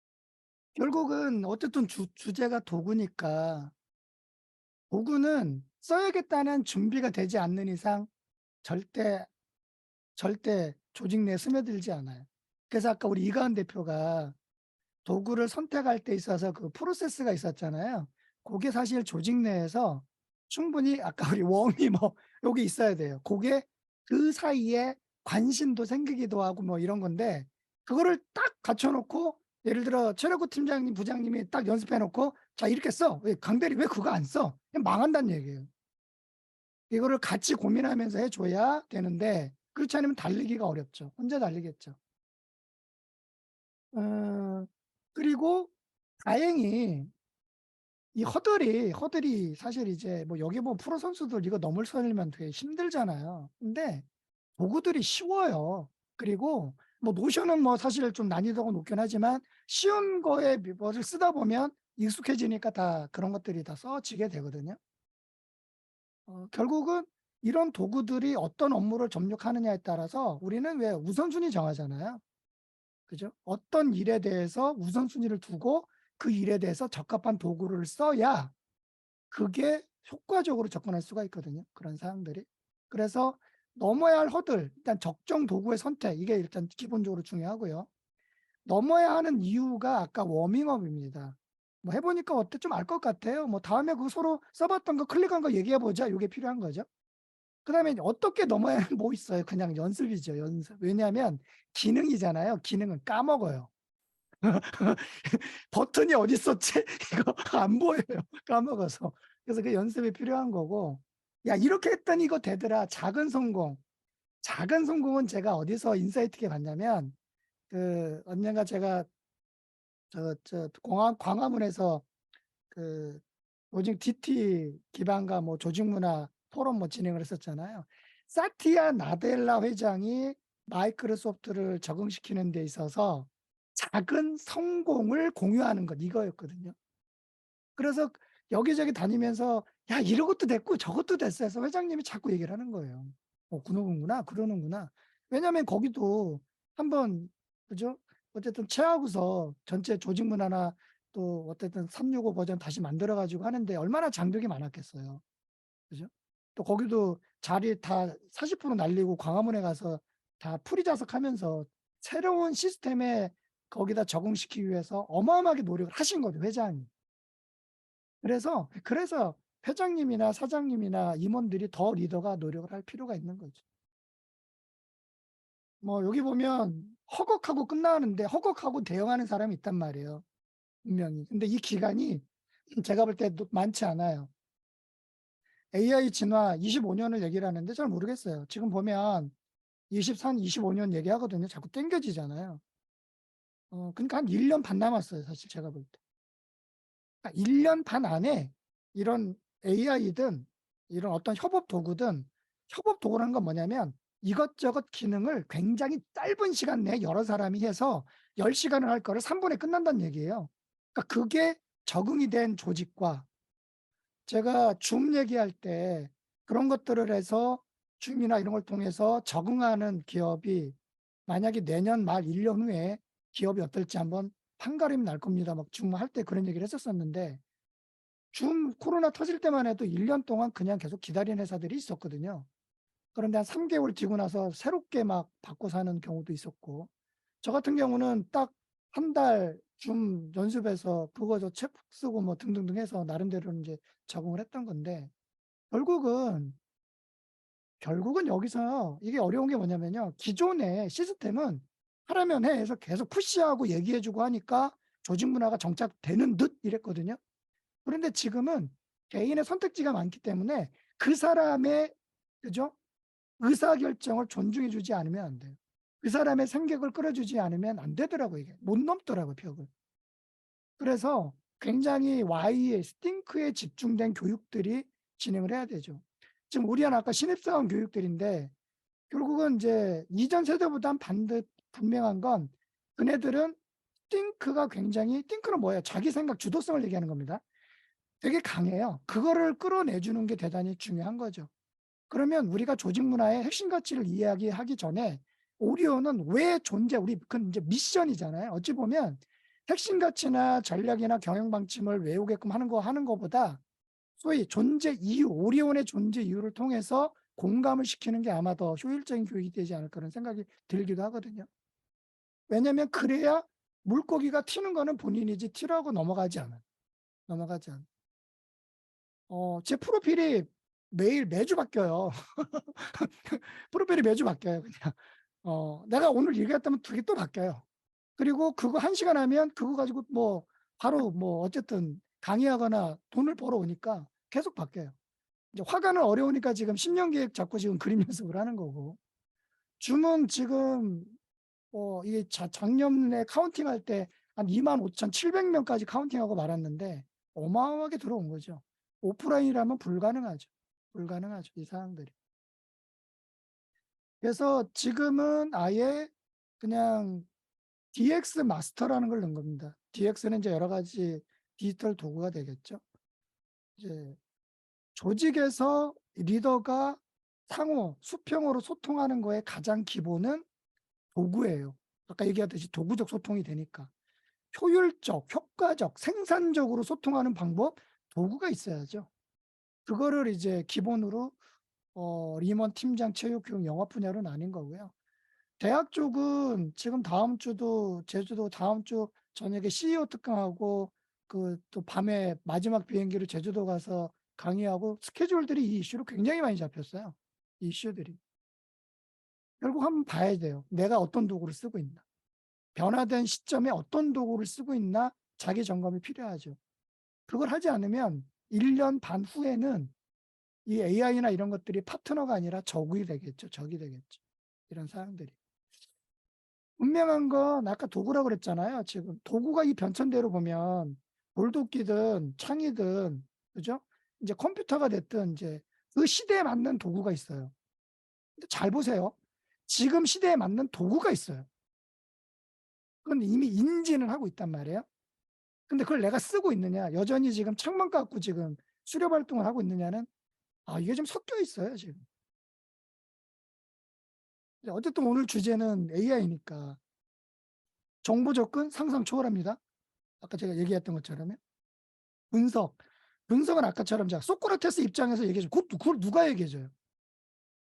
결국은 어쨌든 주제가 도구니까 도구는 써야겠다는 준비가 되지 않는 이상 절대 조직 내에 스며들지 않아요. 그래서 아까 우리 이가은 대표가 도구를 선택할 때 있어서 그 프로세스가 있었잖아요. 그게 사실 조직 내에서 충분히 아까 우리 웜이 뭐 여기 있어야 돼요. 그게 그 사이에 관심도 생기기도 하고 뭐 이런 건데 그거를 딱 갖춰 놓고 예를 들어 최력구 팀장님, 부장님이 딱 연습해 놓고 "자 이렇게 써." 왜 "강대리 왜 그거 안 써?" 그냥 망한다는 얘기예요. 이거를 같이 고민하면서 해 줘야 되는데 그렇지 않으면 달리기가 어렵죠. 혼자 달리겠죠. 어 그리고 다행히 이 허들이 사실 이제 뭐 여기 뭐 프로 선수들 이거 넘을 서려면 되게 힘들잖아요. 근데 도구들이 쉬워요. 그리고 뭐 노션은 뭐 사실 좀 난이도가 높긴 하지만 쉬운 거에 뭐를 쓰다 보면 익숙해지니까 다 그런 것들이 다 써지게 되거든요. 결국은 이런 도구들이 어떤 업무를 접목하느냐에 따라서 우리는 왜 우선순위 정하잖아요. 그죠? 어떤 일에 대해서 우선순위를 두고 그 일에 대해서 적합한 도구를 써야 그게 효과적으로 접근할 수가 있거든요, 그런 사항들이. 그래서 넘어야 할 허들, 일단 적정 도구의 선택, 이게 일단 기본적으로 중요하고요. 넘어야 하는 이유가 아까 워밍업입니다. 뭐 해 보니까 어때? 좀 알 것 같아요. 뭐 다음에 그 서로 써 봤던 거 클릭한 거 얘기해 보자. 요게 필요한 거죠. 그다음에 이제 어떻게 넘어야 뭐 있어요. 그냥 연습이죠, 연습. 왜냐하면 기능이잖아요. 기능은 까먹어요. 버튼이 어디 있었지? 이거 안 보여요, 까먹어서. 그래서 그 연습이 필요한 거고 '야 이렇게 했더니 이거 되더라.' 작은 성공. 작은 성공은 제가 어디서 인사이트 있게 봤냐면 언젠가 제가 광화문에서 그 조직 DT 기반과 뭐 조직 문화 토론 뭐 진행을 했었잖아요. 사티아 나델라 회장이 마이크로소프트를 적응시키는 데 있어서 작은 성공을 공유하는 것 이거였거든요. 그래서 여기저기 다니면서 "야 이것도 됐고 저것도 됐어." 해서 회장님이 자꾸 얘기를 하는 거예요. 그러는구나, 그러는구나." 왜냐하면 거기도 한번 그죠? 어쨌든 체하고서 전체 조직 문화나 또 어쨌든 365 버전 다시 만들어 가지고 하는데 얼마나 장벽이 많았겠어요. 그죠? 또 거기도 자리 다 40% 날리고 광화문에 가서 다 풀이자석하면서 새로운 시스템에 거기다 적응시키기 위해서 어마어마하게 노력을 하신 거죠, 회장이. 그래서 회장님이나 사장님이나 임원들이 더 리더가 노력을 할 필요가 있는 거죠. 뭐 여기 보면 허걱하고 끝나는데 허걱하고 대응하는 사람이 있단 말이에요, 분명히. 근데 이 기간이 제가 볼 때 많지 않아요. AI 진화 25년을 얘기를 하는데 잘 모르겠어요. 지금 보면 23, 25년 얘기하거든요. 자꾸 땡겨지잖아요. 그러니까 한 1년 반 남았어요, 사실 제가 볼 때. 그러니까 1년 반 안에 이런 AI든 이런 어떤 협업 도구든 협업 도구라는 건 뭐냐면 이것저것 기능을 굉장히 짧은 시간 내에 여러 사람이 해서 10시간을 할 거를 3분에 끝난다는 얘기예요. 그러니까 그게 적응이 된 조직과 제가 줌 얘기할 때 그런 것들을 해서 줌이나 이런 걸 통해서 적응하는 기업이 만약에 내년 말 1년 후에 기업이 어떨지 한번 판가름이 날 겁니다. 막 줌 할 때 그런 얘기를 했었었는데 줌 코로나 터질 때만 해도 1년 동안 그냥 계속 기다린 회사들이 있었거든요. 그런데 한 3개월 지고 나서 새롭게 막 바꿔 사는 경우도 있었고 저 같은 경우는 딱 한 달 줌 연습해서 그거 저 책 쓰고 뭐 등등등 해서 나름대로 인제 적응을 했던 건데 결국은, 결국은 여기서 이게 어려운 게 뭐냐면요. 기존의 시스템은 "하라면 해." 해서 계속 푸시하고 얘기해 주고 하니까 조직 문화가 정착되는 듯 이랬거든요. 그런데 지금은 개인의 선택지가 많기 때문에 그 사람의 그죠? 의사결정을 존중해 주지 않으면 안 돼요. 그 사람의 생각을 끌어주지 않으면 안 되더라고요 이게. 못 넘더라고요 벽을. 그래서 굉장히 Y에 스팅크에 집중된 교육들이 진행을 해야 되죠. 지금 우리는 아까 신입사원 교육들인데 결국은 인제 이전 세대보단 분명한 건 그네들은 띵크가 굉장히 띵크는 뭐예요? 자기 생각 주도성을 얘기하는 겁니다. 되게 강해요. 그거를 끌어내 주는 게 대단히 중요한 거죠. 그러면 우리가 조직 문화의 핵심 가치를 이야기하기 전에 오리온은 왜 존재 우리 그건 인제 미션이잖아요. 어찌 보면 핵심 가치나 전략이나 경영 방침을 외우게끔 하는 거보다 소위 존재 이유, 오리온의 존재 이유를 통해서 공감을 시키는 게 아마 더 효율적인 교육이 되지 않을까 그런 생각이 들기도 하거든요. 왜냐하면 그래야 물고기가 튀는 거는 본인이지 튀라고 넘어가지 않아요. 넘어가지 않아요. 제 프로필이 매주 바뀌어요. 프로필이 매주 바뀌어요, 그냥. 내가 오늘 얘기했다면 그게 또 바뀌어요. 그리고 그거 1시간 하면 그거 가지고 뭐 바로 뭐 어쨌든 강의하거나 돈을 벌어오니까 계속 바뀌어요. 이제 화가는 어려우니까 지금 10년 계획 잡고 지금 그림 연습을 하는 거고. 줌은 지금 이게 작년에 카운팅할 때 한 25,700명까지 카운팅하고 말았는데 어마어마하게 들어온 거죠. 오프라인이라면 불가능하죠. 불가능하죠, 이 사항들이. 그래서 지금은 아예 그냥 DX 마스터라는 걸 넣은 겁니다. DX는 이제 여러 가지 디지털 도구가 되겠죠. 이제 조직에서 리더가 상호, 수평으로 소통하는 거에 가장 기본은 도구예요. 아까 얘기했듯이 도구적 소통이 되니까. 효율적, 효과적, 생산적으로 소통하는 방법, 도구가 있어야죠. 그거를 이제 기본으로 리먼 팀장 체육교육 영어 분야로 나뉜 거고요. 대학 쪽은 지금 다음 주도 제주도 다음 주 저녁에 CEO 특강하고 그 또 밤에 마지막 비행기로 제주도 가서 강의하고 스케줄들이 이 이슈로 굉장히 많이 잡혔어요. 이 이슈들이. 결국 한번 봐야 돼요. 내가 어떤 도구를 쓰고 있나. 변화된 시점에 어떤 도구를 쓰고 있나 자기 점검이 필요하죠. 그걸 하지 않으면 1년 반 후에는 이 AI나 이런 것들이 파트너가 아니라 적이 되겠죠. 적이 되겠죠. 이런 사항들이. 분명한 건 아까 도구라고 그랬잖아요. 지금 도구가 이 변천대로 보면 돌도끼든 창이든 그죠? 이제 컴퓨터가 됐든 이제 그 시대에 맞는 도구가 있어요. 근데 잘 보세요. 지금 시대에 맞는 도구가 있어요. 그건 이미 인지는 하고 있단 말이에요. 근데 그걸 내가 쓰고 있느냐, 여전히 지금 창문 갖고 지금 수렵 활동을 하고 있느냐는 이게 좀 섞여 있어요, 지금. 어쨌든 오늘 주제는 AI니까 정보 접근 상상 초월합니다. 아까 제가 얘기했던 것처럼 분석. 분석은 아까처럼 제가 소크라테스 입장에서 얘기해줘. 그걸 누가 얘기해줘요?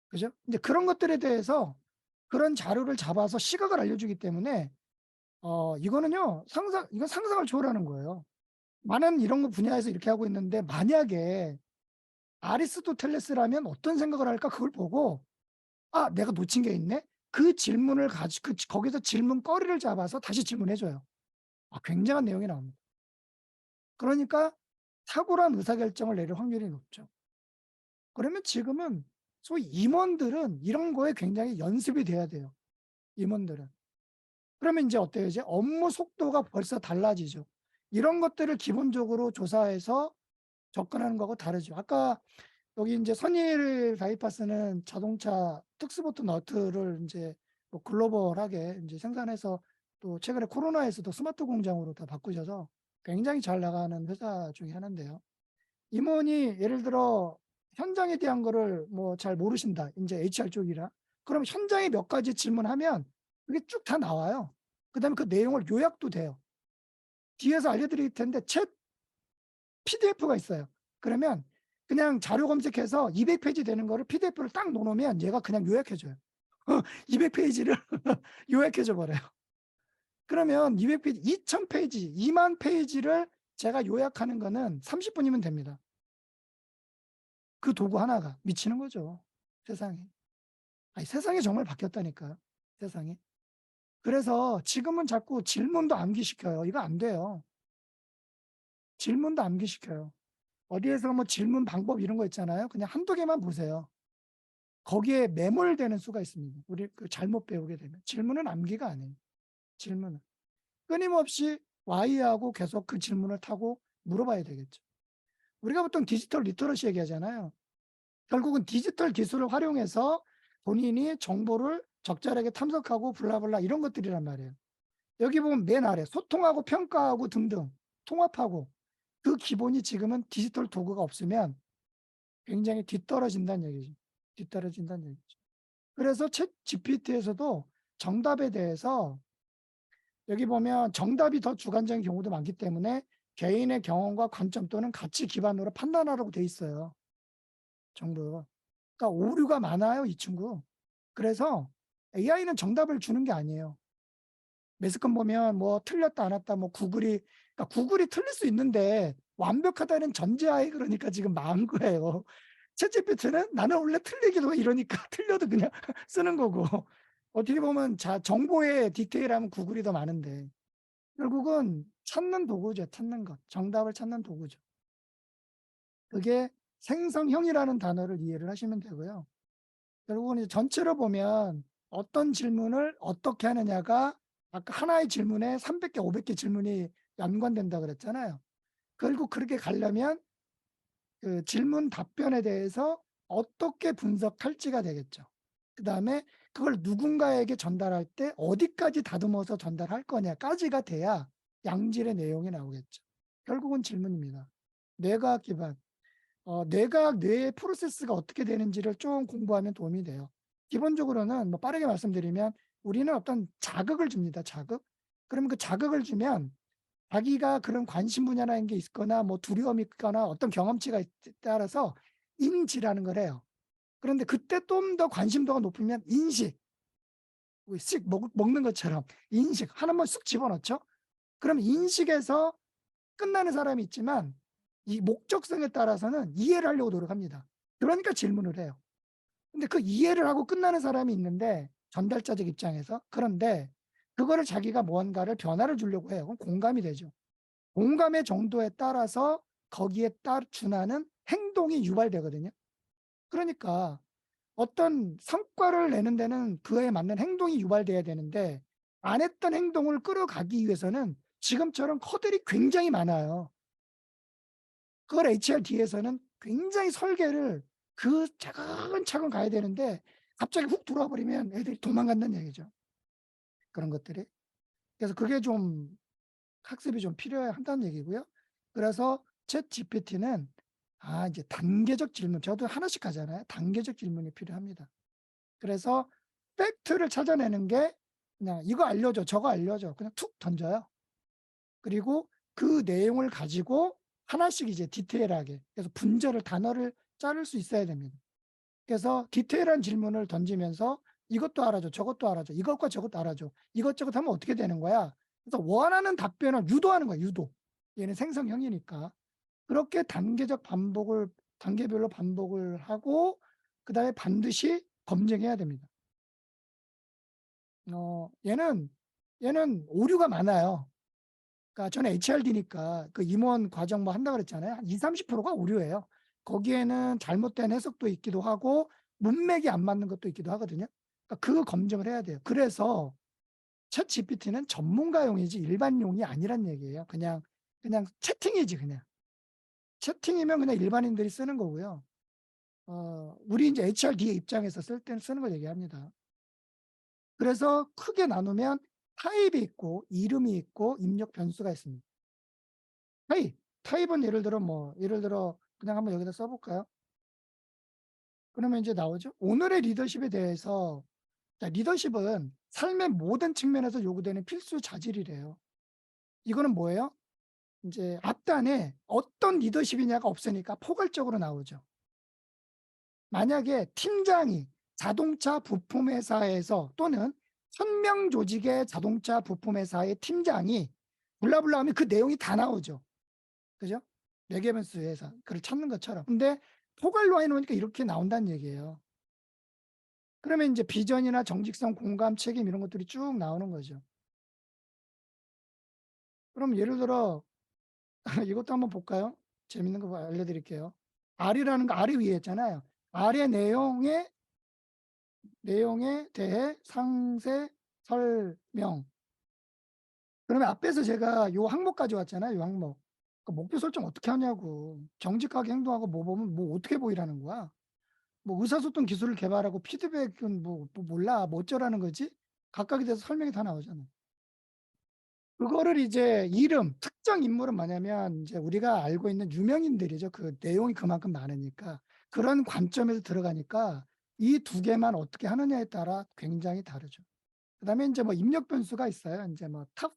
그죠? 이제 그런 것들에 대해서 그런 자료를 잡아서 시각을 알려주기 때문에 이거는요 이건 상상을 초월하는 거예요. 많은 이런 거 분야에서 이렇게 하고 있는데 만약에 아리스토텔레스라면 어떤 생각을 할까 그걸 보고 내가 놓친 게 있네. 그 질문을 가지고 거기서 질문거리를 잡아서 다시 질문해줘요. 굉장한 내용이 나옵니다. 그러니까 탁월한 의사결정을 내릴 확률이 높죠. 그러면 지금은 소위 임원들은 이런 거에 굉장히 연습이 돼야 돼요. 임원들은. 그러면 이제 어때요? 이제 업무 속도가 벌써 달라지죠. 이런 것들을 기본적으로 조사해서 접근하는 거하고 다르죠. 아까 여기 이제 선일 바이파스는 자동차 특수보트 너트를 이제 뭐 글로벌하게 이제 생산해서 또 최근에 코로나에서도 스마트 공장으로 다 바꾸셔서 굉장히 잘 나가는 회사 중에 하나인데요. 임원이 예를 들어 현장에 대한 거를 뭐 잘 모르신다. 이제 HR 쪽이라. 그럼 현장에 몇 가지 질문하면 그게 쭉 다 나와요. 그다음에 그 내용을 요약도 돼요. 뒤에서 알려드릴 텐데 챗 PDF가 있어요. 그러면 그냥 자료 검색해서 200페이지 되는 거를 PDF를 딱 넣어놓으면 얘가 그냥 요약해줘요. 200페이지를 요약해줘 버려요. 그러면 200페이지, 2000페이지, 2만 페이지를 제가 요약하는 거는 30분이면 됩니다. 그 도구 하나가 미치는 거죠. 세상에. 세상이 정말 바뀌었다니까요. 세상이. 그래서 지금은 자꾸 질문도 암기시켜요. 이거 안 돼요. 질문도 암기시켜요. 어디에서 뭐 질문 방법 이런 거 있잖아요. 그냥 한두 개만 보세요. 거기에 매몰되는 수가 있습니다. 우리 잘못 배우게 되면. 질문은 암기가 아니에요. 질문은. 끊임없이 Y하고 계속 그 질문을 타고 물어봐야 되겠죠. 우리가 보통 디지털 리터러시 얘기하잖아요. 결국은 디지털 기술을 활용해서 본인이 정보를 적절하게 탐색하고 블라블라 이런 것들이란 말이에요. 여기 보면 맨 아래 소통하고 평가하고 등등 통합하고 그 기본이 지금은 디지털 도구가 없으면 굉장히 뒤떨어진다는 얘기죠. 뒤떨어진다는 얘기죠. 그래서 챗 GPT에서도 정답에 대해서 여기 보면 정답이 더 주관적인 경우도 많기 때문에 개인의 경험과 관점 또는 가치 기반으로 판단하라고 돼 있어요. 정부. 그러니까 오류가 많아요, 이 친구. 그래서 AI는 정답을 주는 게 아니에요. 매스컴 보면 뭐 틀렸다 안 왔다 뭐 그러니까 구글이 틀릴 수 있는데 완벽하다는 전제하에 그러니까 지금 망한 거예요. 챗GPT는 나는 원래 틀리기도 해 이러니까 틀려도 그냥 쓰는 거고. 어떻게 보면 정보의 디테일하면 구글이 더 많은데 결국은 찾는 도구죠. 찾는 것. 정답을 찾는 도구죠. 그게 생성형이라는 단어를 이해를 하시면 되고요. 결국은 이제 전체로 보면 어떤 질문을 어떻게 하느냐가 아까 하나의 질문에 300개, 500개 질문이 연관된다 그랬잖아요. 결국 그렇게 가려면 그 질문 답변에 대해서 어떻게 분석할지가 되겠죠. 그 다음에 그걸 누군가에게 전달할 때 어디까지 다듬어서 전달할 거냐까지가 돼야 양질의 내용이 나오겠죠. 결국은 질문입니다. 뇌과학 기반. 뇌과학 뇌의 프로세스가 어떻게 되는지를 좀 공부하면 도움이 돼요. 기본적으로는 뭐 빠르게 말씀드리면 우리는 어떤 자극을 줍니다. 자극. 그러면 그 자극을 주면 자기가 그런 관심 분야라는 게 있거나 뭐 두려움이 있거나 어떤 경험치가 따라서 인지라는 걸 해요. 그런데 그때 좀 더 관심도가 높으면 인식, 씩 먹는 것처럼 인식 하나만 쑥 집어넣죠. 그럼 인식에서 끝나는 사람이 있지만 이 목적성에 따라서는 이해를 하려고 노력합니다. 그러니까 질문을 해요. 근데 그 이해를 하고 끝나는 사람이 있는데 전달자적 입장에서 그런데 그거를 자기가 무언가를 변화를 주려고 해요. 그럼 공감이 되죠. 공감의 정도에 따라서 거기에 준하는 행동이 유발되거든요. 그러니까 어떤 성과를 내는 데는 그에 맞는 행동이 유발돼야 되는데 안 했던 행동을 끌어가기 위해서는 지금처럼 커들이 굉장히 많아요. 그걸 HRD에서는 굉장히 설계를 그 차근차근 가야 되는데 갑자기 훅 들어와 버리면 애들이 도망간다는 얘기죠. 그런 것들이. 그래서 그게 좀 학습이 좀 필요해야 한다는 얘기고요. 그래서 챗 GPT는 이제 단계적 질문, 저도 하나씩 하잖아요. 단계적 질문이 필요합니다. 그래서 팩트를 찾아내는 게 그냥 이거 알려줘, 저거 알려줘. 그냥 툭 던져요. 그리고 그 내용을 가지고 하나씩 이제 디테일하게, 그래서 분절을, 단어를 자를 수 있어야 됩니다. 그래서 디테일한 질문을 던지면서 이것도 알아줘, 저것도 알아줘, 이것과 저것도 알아줘. 이것저것 하면 어떻게 되는 거야? 그래서 원하는 답변을 유도하는 거야, 유도. 얘는 생성형이니까. 그렇게 단계별로 반복을 하고, 그 다음에 반드시 검증해야 됩니다. 얘는 오류가 많아요. 그러니까 저는 HRD니까 그 임원 과정 뭐 한다 그랬잖아요. 한 20, 30%가 오류예요. 거기에는 잘못된 해석도 있기도 하고 문맥이 안 맞는 것도 있기도 하거든요. 그러니까 그 검증을 해야 돼요. 그래서 챗 GPT는 전문가용이지 일반용이 아니란 얘기예요. 그냥 채팅이지 그냥. 채팅이면 그냥 일반인들이 쓰는 거고요. 우리 이제 HRD의 입장에서 쓸 때는 쓰는 걸 얘기합니다. 그래서 크게 나누면 타입이 있고 이름이 있고 입력 변수가 있습니다. 타입은 예를 들어 그냥 한번 여기다 써볼까요? 그러면 이제 나오죠. 오늘의 리더십에 대해서, 리더십은 삶의 모든 측면에서 요구되는 필수 자질이래요. 이거는 뭐예요? 이제 앞단에 어떤 리더십이냐가 없으니까 포괄적으로 나오죠. 만약에 팀장이 자동차 부품회사에서 또는 천명 조직의 자동차 부품회사의 팀장이 블라블라 하면 그 내용이 다 나오죠. 그죠? 레게벤스에서 그걸 찾는 것처럼. 근데 포괄로 해놓으니까 이렇게 나온다는 얘기예요. 그러면 이제 비전이나 정직성, 공감, 책임 이런 것들이 쭉 나오는 거죠. 그럼 예를 들어 이것도 한번 볼까요? 재밌는 거 알려드릴게요. R이라는 거 R이 위에 있잖아요. R의 내용에 대해 상세 설명. 그러면 앞에서 제가 요 항목 가져왔잖아요. 요 항목. 그 목표 설정 어떻게 하냐고. 정직하게 행동하고 뭐 보면 뭐 어떻게 보이라는 거야. 뭐 의사소통 기술을 개발하고 피드백은 뭐 몰라. 뭐 어쩌라는 거지? 각각에 대해서 설명이 다 나오잖아요. 그거를 이제 이름, 특정 인물은 뭐냐면 이제 우리가 알고 있는 유명인들이죠. 그 내용이 그만큼 많으니까. 그런 관점에서 들어가니까 이 두 개만 어떻게 하느냐에 따라 굉장히 다르죠. 그다음에 이제 뭐 입력 변수가 있어요. 이제 뭐 탑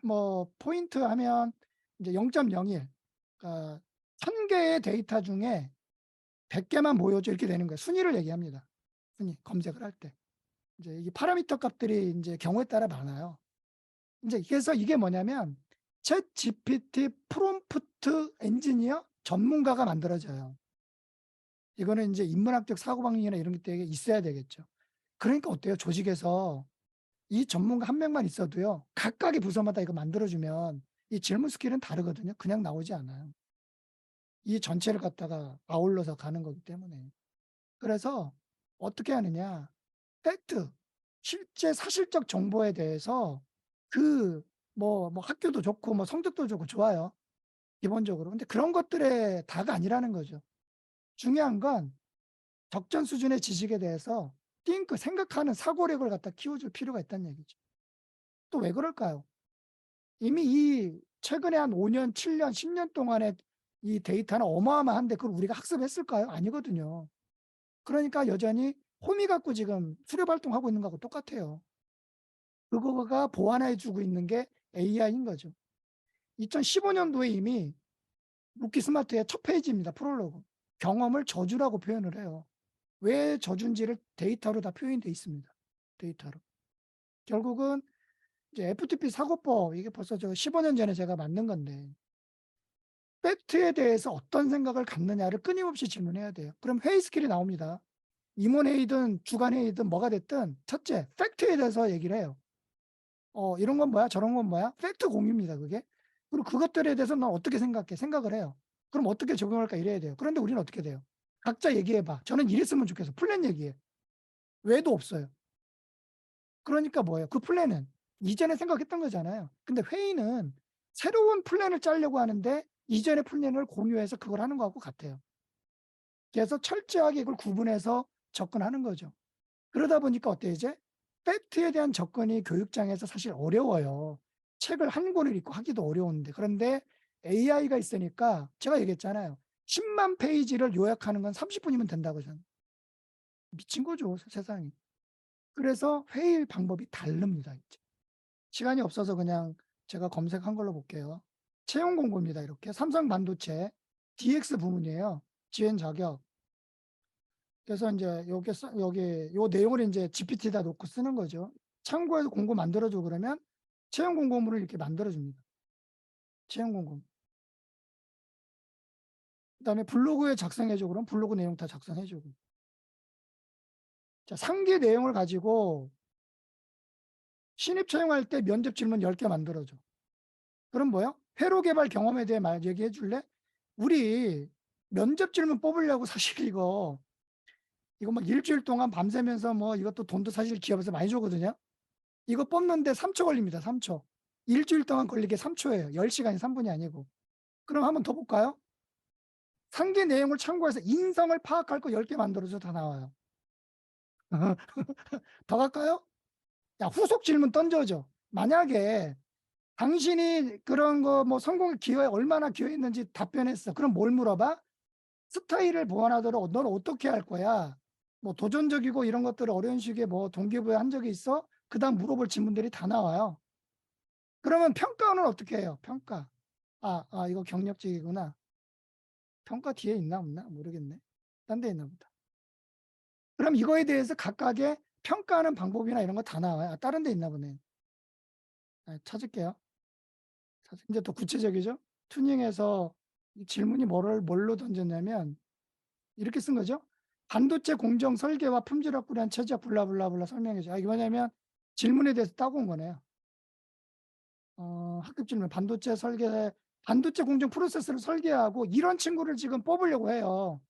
뭐 포인트 하면 이제 0.01. 그러니까 1000개의 데이터 중에 100개만 모여줘 이렇게 되는 거예요. 순위를 얘기합니다. 순위 검색을 할 때. 이제 이 파라미터 값들이 이제 경우에 따라 많아요. 이제 그래서 이게 뭐냐면 챗GPT 프롬프트 엔지니어 전문가가 만들어져요. 이거는 인제 인문학적 사고방식이나 이런 게 되게 있어야 되겠죠. 그러니까 어때요? 조직에서 이 전문가 한 명만 있어도요. 각각의 부서마다 이거 만들어 주면 이 질문 스킬은 다르거든요. 그냥 나오지 않아요. 이 전체를 갖다가 아울러서 가는 거기 때문에. 그래서 어떻게 하느냐. 팩트, 실제 사실적 정보에 대해서 그 뭐 학교도 좋고 뭐 성적도 좋고 좋아요, 기본적으로. 근데 그런 것들의 다가 아니라는 거죠. 중요한 건 적정 수준의 지식에 대해서 생각하는 사고력을 갖다 키워줄 필요가 있다는 얘기죠. 또 왜 그럴까요? 이미 이 최근에 한 5년, 7년, 10년 동안의 이 데이터는 어마어마한데 그걸 우리가 학습했을까요? 아니거든요. 그러니까 여전히 호미 갖고 지금 수렵 활동하고 있는 거하고 똑같아요. 그거가 보완해 주고 있는 게 AI인 거죠. 2015년도에 이미 루키 스마트의 첫 페이지입니다. 프롤로그. 경험을 저주라고 표현을 해요. 왜 저주인지를 데이터로 다 표현돼 있습니다. 데이터로. 결국은 이제 FTP 사고법, 이게 벌써 15년 전에 제가 만든 건데, 팩트에 대해서 어떤 생각을 갖느냐를 끊임없이 질문해야 돼요. 그럼 회의 스킬이 나옵니다. 임원회의든 주간회의든 뭐가 됐든 첫째, 팩트에 대해서 얘기를 해요. 이런 건 뭐야? 저런 건 뭐야? 팩트 공유입니다, 그게. 그리고 그것들에 대해서 넌 어떻게 생각해? 생각을 해요. 그럼 어떻게 적용할까? 이래야 돼요. 그런데 우리는 어떻게 돼요? 각자 얘기해봐. 저는 이랬으면 좋겠어. 플랜 얘기해. 왜도 없어요. 그러니까 뭐예요? 그 플랜은 이전에 생각했던 거잖아요. 근데 회의는 새로운 플랜을 짜려고 하는데 이전의 플랜을 공유해서 그걸 하는 거하고 같아요. 그래서 철저하게 이걸 구분해서 접근하는 거죠. 그러다 보니까 어때요, 이제? 팩트에 대한 접근이 교육장에서 사실 어려워요. 책을 한 권을 읽고 하기도 어려운데. 그런데 AI가 있으니까 제가 얘기했잖아요. 10만 페이지를 요약하는 건 30분이면 된다고 저는. 미친 거죠, 세상이. 그래서 회의 방법이 다릅니다, 이제. 시간이 없어서 그냥 제가 검색한 걸로 볼게요. 채용 공고입니다, 이렇게. 삼성 반도체 DX 부문이에요. 지원 자격. 그래서 이제 여기 요 내용을 이제 GPT에다 놓고 쓰는 거죠. 참고해서 공고 만들어줘 그러면 채용 공고문을 이렇게 만들어줍니다. 채용 공고. 그다음에 블로그에 작성해줘 그러면 블로그 내용 다 작성해주고. 자, 상기 내용을 가지고 신입 채용할 때 면접 질문 10개 만들어줘. 그럼 뭐야? 회로 개발 경험에 대해 얘기해 줄래? 우리 면접 질문 뽑으려고 사실 이거 막 일주일 동안 밤새면서 뭐 이것도 돈도 사실 기업에서 많이 주거든요. 이거 뽑는데 3초 걸립니다. 3초. 일주일 동안 걸리게 3초예요. 10시간이 3분이 아니고. 그럼 한번 더 볼까요? 상기 내용을 참고해서 인성을 파악할 거 10개 만들어서 다 나와요. 더 갈까요? 야, 후속 질문 던져줘. 만약에 당신이 그런 거 뭐 성공의 기여에 얼마나 기여했는지 답변했어. 그럼 뭘 물어봐? 스타일을 보완하도록 넌 어떻게 할 거야? 뭐 도전적이고 이런 것들을 어려운 시기에 뭐 동기부여 한 적이 있어? 그 다음 물어볼 질문들이 다 나와요. 그러면 평가는 어떻게 해요? 평가. 이거 경력직이구나. 평가 뒤에 있나 없나? 모르겠네. 딴 데 있나 보다. 그럼 이거에 대해서 각각의 평가하는 방법이나 이런 거 다 나와요. 다른 데 있나 보네. 찾을게요. 이제 또 구체적이죠? 튜닝해서 질문이 뭘로 던졌냐면 이렇게 쓴 거죠. 반도체 공정 설계와 품질 확보에 한 최적 블라블라블라 설명해줘. 이게 뭐냐면 질문에 대해서 따고 온 거네요. 학급 질문, 반도체 공정 프로세스를 설계하고 이런 친구를 지금 뽑으려고 해요.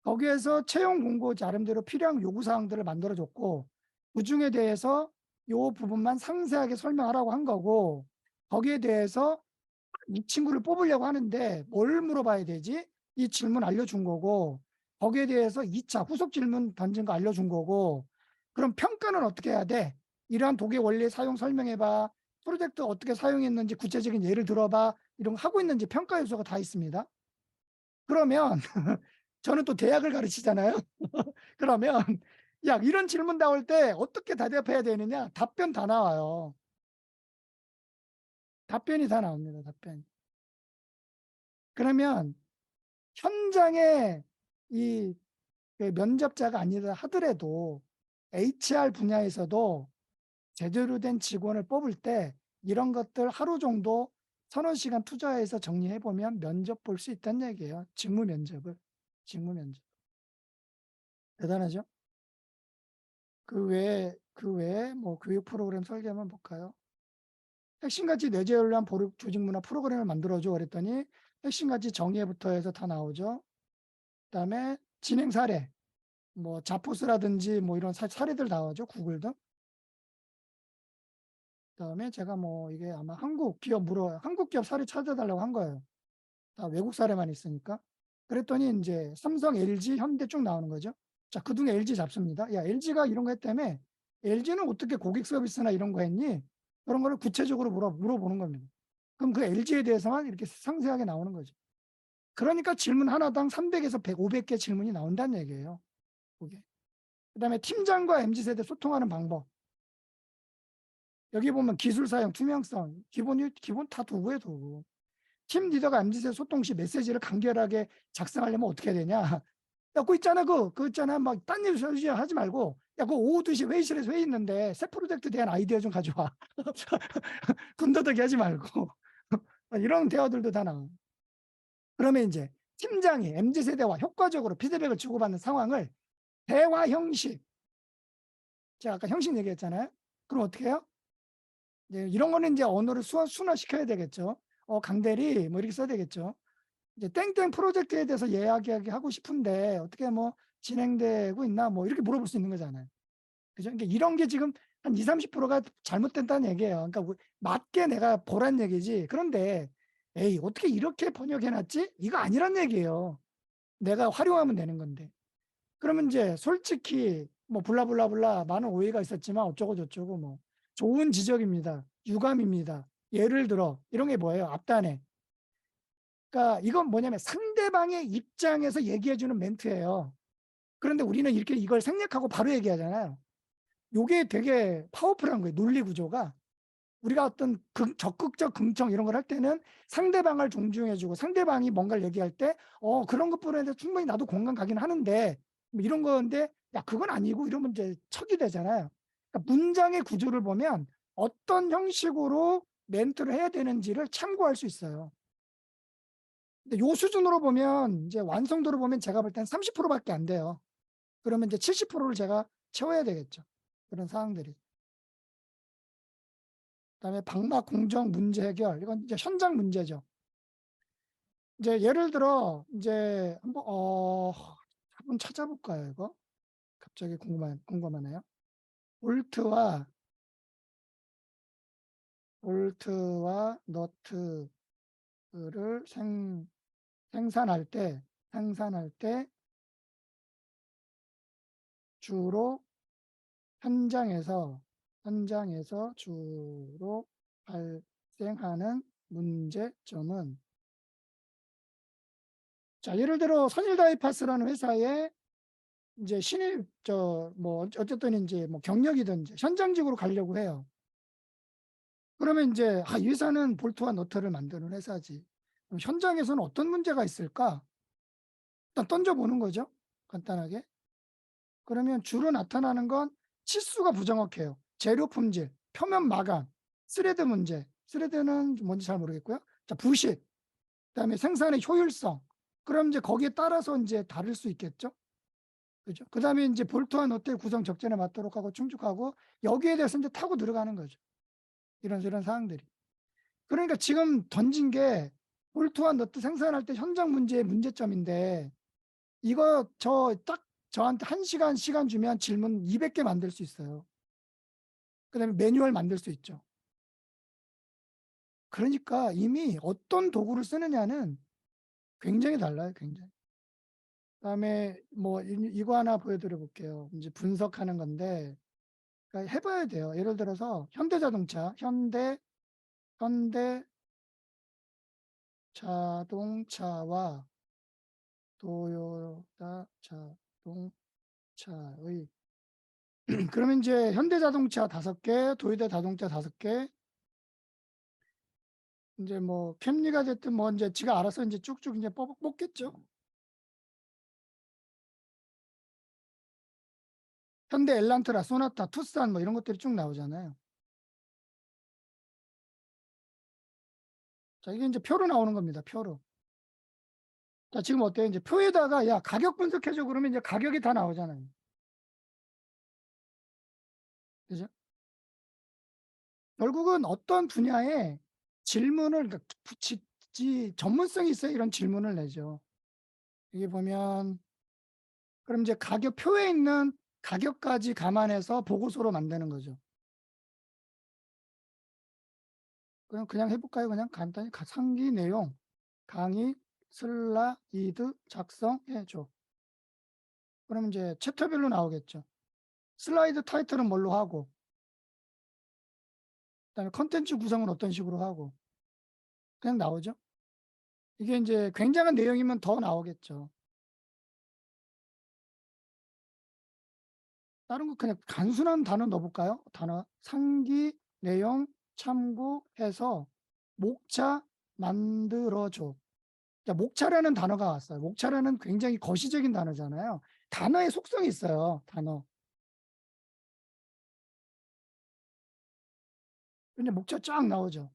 거기에서 채용 공고 나름대로 필요한 요구사항들을 만들어줬고 그 중에 대해서 요 부분만 상세하게 설명하라고 한 거고 거기에 대해서 이 친구를 뽑으려고 하는데 뭘 물어봐야 되지? 이 질문 알려준 거고 거기에 대해서 2차 후속 질문 던진 거 알려준 거고 그럼 평가는 어떻게 해야 돼? 이러한 독의 원리 사용 설명해봐. 프로젝트 어떻게 사용했는지 구체적인 예를 들어봐. 이런 거 하고 있는지 평가 요소가 다 있습니다. 그러면 저는 또 대학을 가르치잖아요. 그러면 야 이런 질문 나올 때 어떻게 대답해야 되느냐? 답변 다 나와요. 답변이 다 나옵니다. 답변. 그러면 현장에 이 면접자가 아니라 하더라도 HR 분야에서도 제대로 된 직원을 뽑을 때 이런 것들 하루 정도 서너 시간 투자해서 정리해 보면 면접 볼 수 있다는 얘기예요. 직무 면접을. 직무 면접. 대단하죠? 그 외에 뭐 교육 프로그램 설계 한번 볼까요? 핵심가치 뇌제열한 조직 문화 프로그램을 만들어줘 그랬더니 핵심가치 정의부터 해서 다 나오죠. 그다음에 진행 사례, 뭐 자포스라든지 뭐 이런 사례들 나오죠. 구글 등. 그다음에 제가 뭐 이게 아마 한국 기업 사례 찾아달라고 한 거예요. 다 외국 사례만 있으니까. 그랬더니 이제 삼성, LG, 현대 쭉 나오는 거죠. 자, 그중에 LG 잡습니다. 야, LG가 이런 거 했다며? LG는 어떻게 고객 서비스나 이런 거 했니? 그런 거를 구체적으로 물어보는 겁니다. 그럼 그 LG에 대해서만 이렇게 상세하게 나오는 거죠. 그러니까 질문 하나당 300에서 100, 500개 질문이 나온다는 얘기예요. 그게. 그다음에 팀장과 MZ세대 소통하는 방법. 여기 보면 기술 사용, 투명성, 기본 다 도구예요, 도구. 팀 리더가 MZ세대 소통 시 메시지를 간결하게 작성하려면 어떻게 해야 되냐? 야, 그거 있잖아, 그거 있잖아. 막, 딴 일 하지 말고, 야, 그거 오후 2시 회의실에서 회의 있는데, 새 프로젝트 대한 아이디어 좀 가져와. 군더더기 하지 말고. 이런 대화들도 다 나와. 그러면 이제, 팀장이 MZ세대와 효과적으로 피드백을 주고받는 상황을 대화 형식. 제가 아까 형식 얘기했잖아요. 그럼 어떻게 해요? 이제 이런 거는 이제 언어를 순화시켜야 되겠죠. 강대리, 뭐 이렇게 써야 되겠죠. 이제 땡땡 프로젝트에 대해서 이야기하고 싶은데 어떻게 뭐 진행되고 있나 뭐 이렇게 물어볼 수 있는 거잖아요. 그죠? 그러니까 이런 게 지금 한 20, 30%가 잘못된다는 얘기예요. 그러니까 맞게 내가 보란 얘기지. 그런데 에이, 어떻게 이렇게 번역해놨지? 이거 아니란 얘기예요. 내가 활용하면 되는 건데. 그러면 이제 솔직히 뭐 블라블라블라 많은 오해가 있었지만 어쩌고 저쩌고 뭐 좋은 지적입니다. 유감입니다. 예를 들어 이런 게 뭐예요? 앞단에. 그러니까 이건 뭐냐면 상대방의 입장에서 얘기해주는 멘트예요. 그런데 우리는 이렇게 이걸 생략하고 바로 얘기하잖아요. 이게 되게 파워풀한 거예요. 논리 구조가. 우리가 어떤 적극적 긍정 이런 걸 할 때는 상대방을 존중해주고 상대방이 뭔가를 얘기할 때 그런 것뿐에 충분히 나도 공감 가긴 하는데 뭐 이런 건데 야 그건 아니고 이러면 이제 척이 되잖아요. 그러니까 문장의 구조를 보면 어떤 형식으로 멘트를 해야 되는지를 참고할 수 있어요. 근데 요 수준으로 보면 이제 완성도를 보면 제가 볼 땐 30%밖에 안 돼요. 그러면 이제 70%를 제가 채워야 되겠죠. 그런 사항들이. 그다음에 방막 공정 문제 해결. 이건 이제 현장 문제죠. 이제 예를 들어 이제 한번 찾아볼까요, 이거? 갑자기 궁금하네요. 볼트와 너트를 생산할 때 주로 현장에서 주로 발생하는 문제점은 자, 예를 들어 선일다이파스라는 회사에 이제 신입 뭐 어쨌든 이제 뭐 경력이든지 현장직으로 가려고 해요. 그러면 이제 이 회사는 볼트와 너트를 만드는 회사지. 그럼 현장에서는 어떤 문제가 있을까? 일단 던져보는 거죠. 간단하게. 그러면 주로 나타나는 건 치수가 부정확해요. 재료 품질, 표면 마감, 스레드 문제. 스레드는 뭔지 잘 모르겠고요. 자, 부식, 그다음에 생산의 효율성. 그럼 이제 거기에 따라서 이제 다를 수 있겠죠. 그죠? 그다음에 이제 볼트와 너트의 구성 적절에 맞도록 하고 충족하고 여기에 대해서 이제 타고 들어가는 거죠. 이런 사항들이. 그러니까 지금 던진 게 볼트와 너트 생산할 때 현장 문제의 문제점인데 이거 저한테 1시간 시간 주면 질문 200개 만들 수 있어요. 그다음에 매뉴얼 만들 수 있죠. 그러니까 이미 어떤 도구를 쓰느냐는 굉장히 달라요, 굉장히. 그다음에 뭐 이거 하나 보여드려 볼게요. 이제 분석하는 건데 그러니까 해봐야 돼요. 예를 들어서 현대자동차와 도요타 자동차의 그러면 이제 현대자동차 5개, 도요타 자동차 5개, 이제 뭐 캠리가 됐든 뭐 이제 지가 알아서 이제 쭉쭉 이제 뽑겠죠. 현대 엘란트라, 소나타, 투싼 뭐 이런 것들이 쭉 나오잖아요. 자, 이게 이제 표로 나오는 겁니다. 표로. 자, 지금 어때요? 이제 표에다가 야, 가격 분석해줘 그러면 이제 가격이 다 나오잖아요. 그죠? 결국은 어떤 분야에 질문을, 그러니까 전문성이 있어야 이런 질문을 내죠. 여기 보면, 그럼 이제 가격표에 있는 가격까지 감안해서 보고서로 만드는 거죠. 그냥 해볼까요? 그냥 간단히 상기 내용, 강의, 슬라이드 작성해줘. 그럼 이제 챕터별로 나오겠죠. 슬라이드 타이틀은 뭘로 하고, 그다음에 컨텐츠 구성은 어떤 식으로 하고, 그냥 나오죠. 이게 이제 굉장한 내용이면 더 나오겠죠. 다른 거 그냥 단순한 단어 넣어볼까요? 단어 상기 내용 참고해서 목차 만들어줘. 자, 목차라는 단어가 왔어요. 목차라는 굉장히 거시적인 단어잖아요. 단어의 속성이 있어요. 단어. 근데 목차 쫙 나오죠.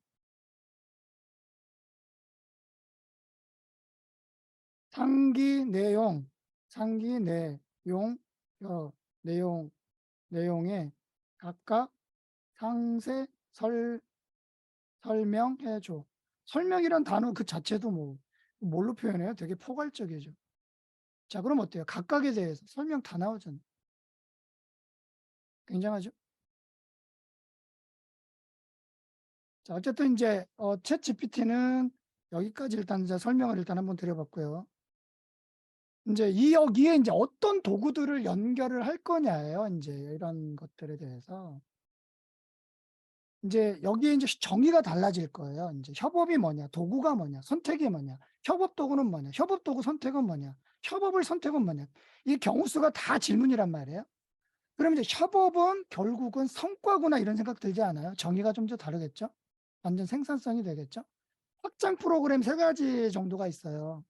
상기 내용, 상기 내용, 내용, 내용에 각각 상세 설명해줘. 설명이란 단어 그 자체도 뭐, 뭘로 표현해요? 되게 포괄적이죠. 자, 그럼 어때요? 각각에 대해서 설명 다 나오잖아요. 굉장하죠? 자, 어쨌든 이제, 챗 GPT는 여기까지 일단 이제 설명을 일단 한번 드려봤고요. 이제 여기에 이제 어떤 도구들을 연결을 할 거냐예요. 이제 이런 것들에 대해서. 이제 여기에 이제 정의가 달라질 거예요. 이제 협업이 뭐냐, 도구가 뭐냐, 선택이 뭐냐, 협업 도구는 뭐냐, 협업 도구 선택은 뭐냐, 협업을 선택은 뭐냐. 이 경우수가 다 질문이란 말이에요. 그럼 이제 협업은 결국은 성과구나 이런 생각 들지 않아요? 정의가 좀 더 다르겠죠? 완전 생산성이 되겠죠? 확장 프로그램 세 가지 정도가 있어요.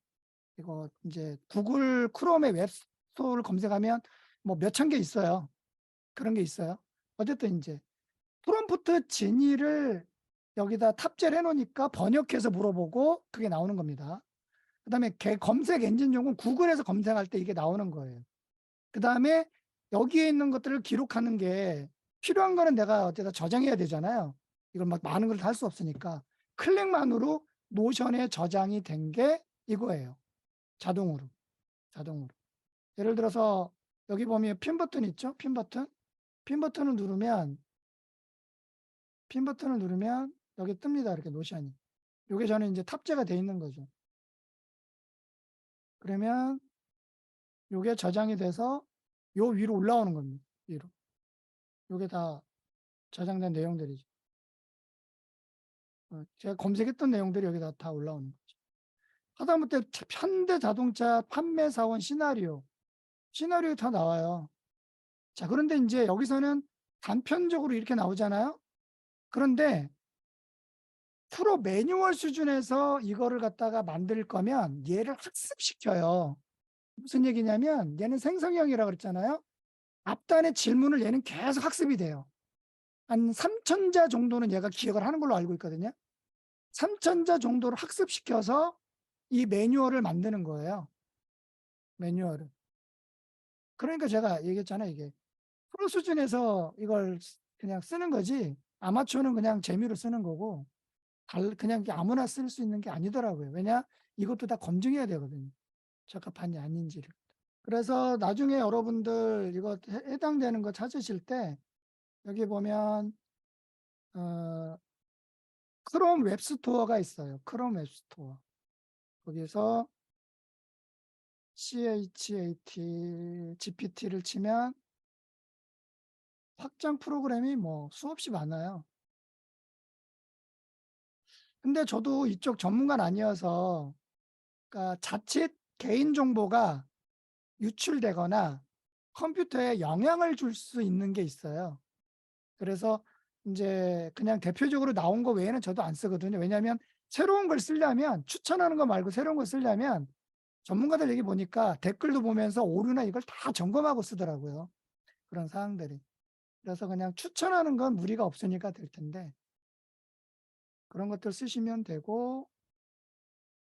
이거 이제 구글 크롬의 웹스토어를 검색하면 뭐 몇천 개 있어요. 그런 게 있어요. 어쨌든 이제 프롬프트 진위를 여기다 탑재를 해놓으니까 번역해서 물어보고 그게 나오는 겁니다. 그 다음에 검색 엔진용은 구글에서 검색할 때 이게 나오는 거예요. 그 다음에 여기에 있는 것들을 기록하는 게 필요한 거는 내가 어디다 저장해야 되잖아요. 이걸 막 많은 걸 다 할 수 없으니까 클릭만으로 노션에 저장이 된 게 이거예요. 자동으로. 자동으로. 예를 들어서 여기 보면 핀 버튼 있죠? 핀 버튼. 핀 버튼을 누르면 여기 뜹니다. 이렇게 노션이. 이게 저는 이제 탑재가 돼 있는 거죠. 그러면 이게 저장이 돼서 요 위로 올라오는 겁니다. 위로. 이게 다 저장된 내용들이죠. 제가 검색했던 내용들이 여기다 다 올라오는 거죠. 하다못해 현대자동차 판매사원 시나리오 다 나와요. 자, 그런데 이제 여기서는 단편적으로 이렇게 나오잖아요. 그런데 프로 매뉴얼 수준에서 이거를 갖다가 만들 거면 얘를 학습시켜요. 무슨 얘기냐면 얘는 생성형이라고 그랬잖아요. 앞단의 질문을 얘는 계속 학습이 돼요. 한 3,000자 정도는 얘가 기억을 하는 걸로 알고 있거든요. 3,000자 정도를 학습시켜서 이 매뉴얼을 만드는 거예요. 매뉴얼을. 그러니까 제가 얘기했잖아요. 이게 프로 수준에서 이걸 그냥 쓰는 거지 아마추어는 그냥 재미로 쓰는 거고 그냥 아무나 쓸 수 있는 게 아니더라고요. 왜냐? 이것도 다 검증해야 되거든요. 적합한지 아닌지를. 그래서 나중에 여러분들 이거 해당되는 거 찾으실 때 여기 보면 크롬 웹스토어가 있어요. 크롬 웹스토어. 거기서 GPT를 치면 확장 프로그램이 뭐 수없이 많아요. 근데 저도 이쪽 전문가는 아니어서 그러니까 자칫 개인정보가 유출되거나 컴퓨터에 영향을 줄 수 있는 게 있어요. 그래서 이제 그냥 대표적으로 나온 거 외에는 저도 안 쓰거든요. 왜냐하면 새로운 걸 쓰려면 추천하는 거 말고 새로운 걸 쓰려면 전문가들 얘기 보니까 댓글도 보면서 오류나 이걸 다 점검하고 쓰더라고요. 그런 사항들이. 그래서 그냥 추천하는 건 무리가 없으니까 될 텐데 그런 것들 쓰시면 되고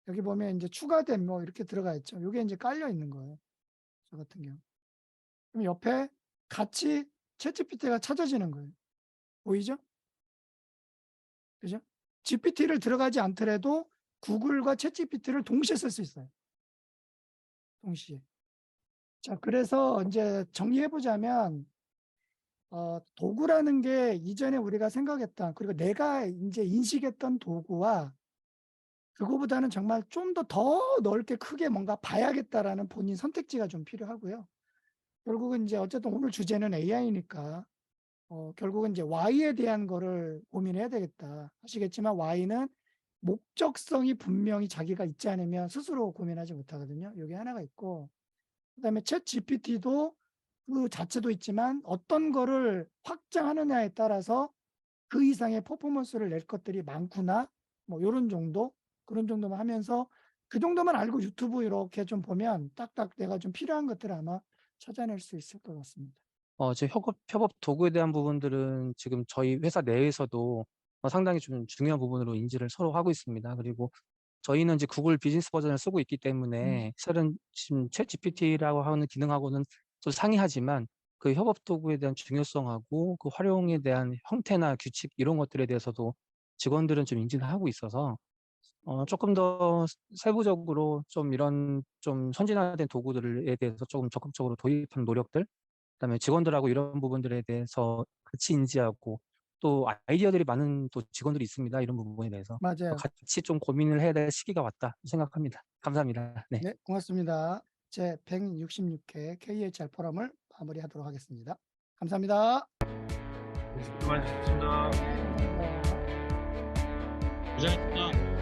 여기 보면 이제 추가된 뭐 이렇게 들어가 있죠. 요게 이제 깔려 있는 거예요. 저 같은 경우. 그럼 옆에 같이 챗GPT가 찾아지는 거예요. 보이죠? 그죠? GPT를 들어가지 않더라도 구글과 챗GPT를 동시에 쓸 수 있어요. 동시에. 자, 그래서 이제 정리해 보자면 도구라는 게 이전에 우리가 생각했던 그리고 내가 이제 인식했던 도구와 그거보다는 정말 좀 더 넓게 크게 뭔가 봐야겠다라는 본인 선택지가 좀 필요하고요. 결국은 이제 어쨌든 오늘 주제는 AI니까 결국은 이제 Y에 대한 거를 고민해야 되겠다. 아시겠지만 Y는 목적성이 분명히 자기가 있지 않으면 스스로 고민하지 못하거든요. 여기 하나가 있고 그다음에 챗 GPT도 그 자체도 있지만 어떤 거를 확장하느냐에 따라서 그 이상의 퍼포먼스를 낼 것들이 많구나. 뭐 요런 정도? 그런 정도만 하면서 그 정도만 알고 유튜브 이렇게 좀 보면 딱딱 내가 좀 필요한 것들을 아마 찾아낼 수 있을 것 같습니다. 지금 협업 도구에 대한 부분들은 지금 저희 회사 내에서도 상당히 좀 중요한 부분으로 인지를 서로 하고 있습니다. 그리고 저희는 이제 구글 비즈니스 버전을 쓰고 있기 때문에 실은 지금 챗 GPT라고 하는 기능하고는 또 상이하지만 그 협업 도구에 대한 중요성하고 그 활용에 대한 형태나 규칙 이런 것들에 대해서도 직원들은 좀 인지를 하고 있어서 조금 더 세부적으로 좀 이런 좀 선진화된 도구들에 대해서 조금 적극적으로 도입하는 노력들, 그다음에 직원들하고 이런 부분들에 대해서 같이 인지하고 또 아이디어들이 많은 또 직원들이 있습니다. 이런 부분에 대해서 맞아요. 같이 좀 고민을 해야 될 시기가 왔다 생각합니다. 감사합니다. 네. 네, 고맙습니다. 제 166회 KHR 포럼을 마무리하도록 하겠습니다. 감사합니다. 수고하셨습니다. 네, 감사합니다. 고생하셨습니다.